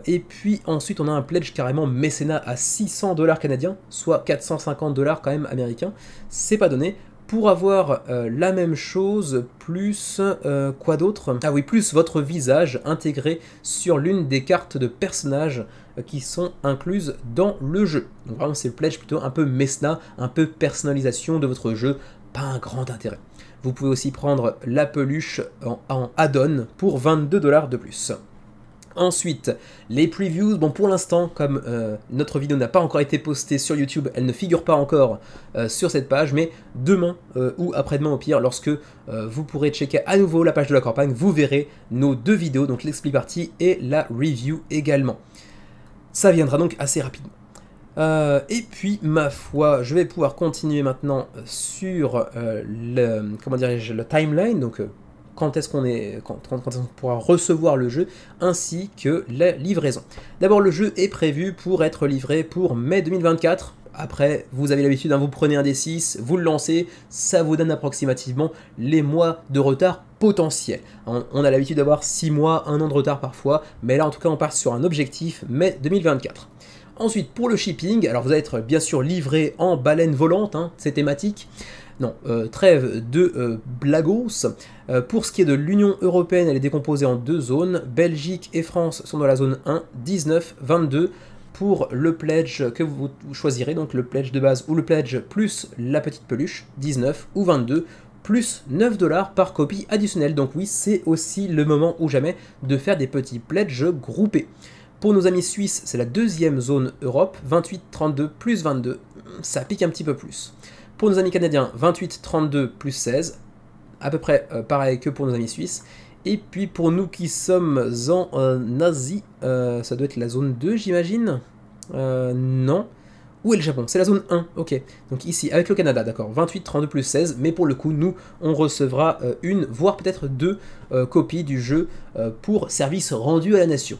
Et puis ensuite on a un pledge carrément mécénat à 600 $ canadiens, soit 450 $ quand même américains, c'est pas donné, pour avoir la même chose, plus quoi d'autre? Ah oui, plus votre visage intégré sur l'une des cartes de personnages qui sont incluses dans le jeu. Donc vraiment c'est le pledge plutôt un peu mécénat, un peu personnalisation de votre jeu, pas un grand intérêt. Vous pouvez aussi prendre la peluche en add-on pour 22 $ de plus. Ensuite, les previews, bon pour l'instant, comme notre vidéo n'a pas encore été postée sur YouTube, elle ne figure pas encore sur cette page, mais demain ou après-demain au pire, lorsque vous pourrez checker à nouveau la page de la campagne, vous verrez nos 2 vidéos, donc l'explique partie et la review également. Ça viendra donc assez rapidement. Et puis, ma foi, je vais pouvoir continuer maintenant sur le timeline, donc quand est-ce qu'on pourra recevoir le jeu, ainsi que la livraison. D'abord, le jeu est prévu pour être livré pour mai 2024. Après, vous avez l'habitude, hein, vous prenez un D6, vous le lancez, ça vous donne approximativement les mois de retard potentiel. On a l'habitude d'avoir 6 mois, 1 an de retard parfois, mais là en tout cas on part sur un objectif mai 2024. Ensuite, pour le shipping, alors vous allez être bien sûr livré en baleine volante, hein, c'est thématique. Non, trêve de blagos. Pour ce qui est de l'Union Européenne, elle est décomposée en 2 zones. Belgique et France sont dans la zone 1, 19, 22. Pour le pledge que vous choisirez, donc le pledge de base ou le pledge plus la petite peluche, 19 ou 22, plus 9 $ par copie additionnelle. Donc oui, c'est aussi le moment ou jamais de faire des petits pledges groupés. Pour nos amis suisses, c'est la deuxième zone Europe, 28, 32, plus 22, ça pique un petit peu plus. Pour nos amis canadiens, 28, 32, plus 16, à peu près pareil que pour nos amis suisses. Et puis pour nous qui sommes en Asie, ça doit être la zone 2 j'imagine. Non. Où est le Japon? C'est la zone 1, ok. Donc ici, avec le Canada, d'accord. 28, 32 plus 16, mais pour le coup, nous, on recevra une, voire peut-être 2 copies du jeu pour service rendu à la nation.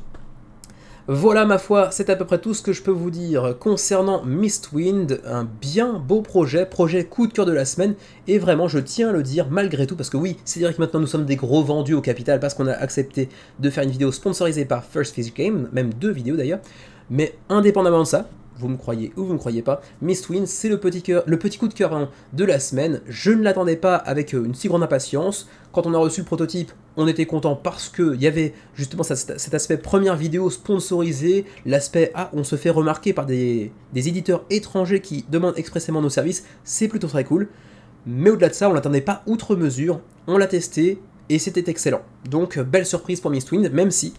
Voilà ma foi, c'est à peu près tout ce que je peux vous dire concernant Mistwind, un bien beau projet coup de cœur de la semaine, et vraiment je tiens à le dire malgré tout, parce que oui, c'est dire que maintenant nous sommes des gros vendus au capital, parce qu'on a accepté de faire une vidéo sponsorisée par First Physics Game, même 2 vidéos d'ailleurs, mais indépendamment de ça, vous me croyez ou vous ne me croyez pas, Mistwind c'est le petit coup de cœur de la semaine. Je ne l'attendais pas avec une si grande impatience. Quand on a reçu le prototype, on était content parce qu'il y avait justement cet aspect première vidéo sponsorisée, l'aspect on se fait remarquer par des éditeurs étrangers qui demandent expressément nos services, c'est plutôt très cool. Mais au-delà de ça, on ne l'attendait pas outre mesure, on l'a testé et c'était excellent. Donc belle surprise pour Mistwind, même si,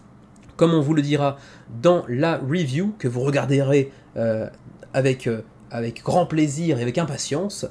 comme on vous le dira dans la review, que vous regarderez avec grand plaisir et avec impatience,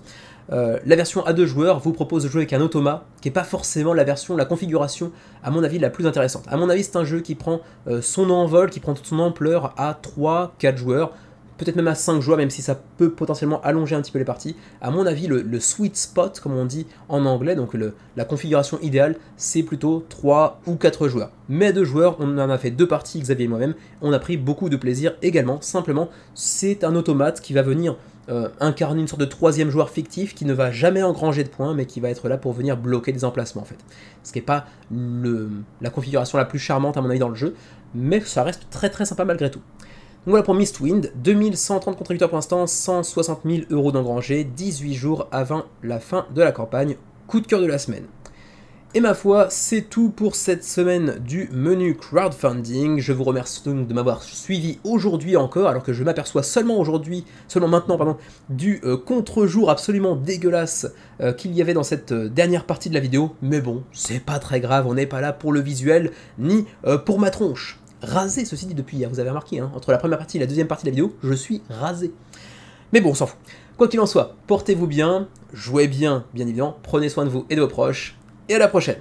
la version à 2 joueurs vous propose de jouer avec un automa, qui n'est pas forcément la configuration, à mon avis, la plus intéressante. À mon avis, c'est un jeu qui prend son envol, qui prend toute son ampleur à 3-4 joueurs, peut-être même à 5 joueurs, même si ça peut potentiellement allonger un petit peu les parties. À mon avis, le sweet spot, comme on dit en anglais, donc la configuration idéale, c'est plutôt 3 ou 4 joueurs. Mais à 2 joueurs, on en a fait 2 parties, Xavier et moi-même, on a pris beaucoup de plaisir également. Simplement, c'est un automate qui va venir incarner une sorte de 3e joueur fictif qui ne va jamais engranger de points, mais qui va être là pour venir bloquer des emplacements en fait. Ce qui n'est pas la configuration la plus charmante à mon avis dans le jeu, mais ça reste très très sympa malgré tout. Donc voilà pour Mistwind, 2130 contributeurs pour l'instant, 160 000 € d'engrangés, 18 jours avant la fin de la campagne, coup de cœur de la semaine. Et ma foi, c'est tout pour cette semaine du menu crowdfunding. Je vous remercie donc de m'avoir suivi aujourd'hui encore, alors que je m'aperçois seulement maintenant, du contre-jour absolument dégueulasse qu'il y avait dans cette dernière partie de la vidéo. Mais bon, c'est pas très grave, on n'est pas là pour le visuel, ni pour ma tronche. Rasé, ceci dit, depuis hier, vous avez remarqué, hein, entre la première partie et la deuxième partie de la vidéo, je suis rasé. Mais bon, on s'en fout. Quoi qu'il en soit, portez-vous bien, jouez bien, bien évidemment, prenez soin de vous et de vos proches, et à la prochaine.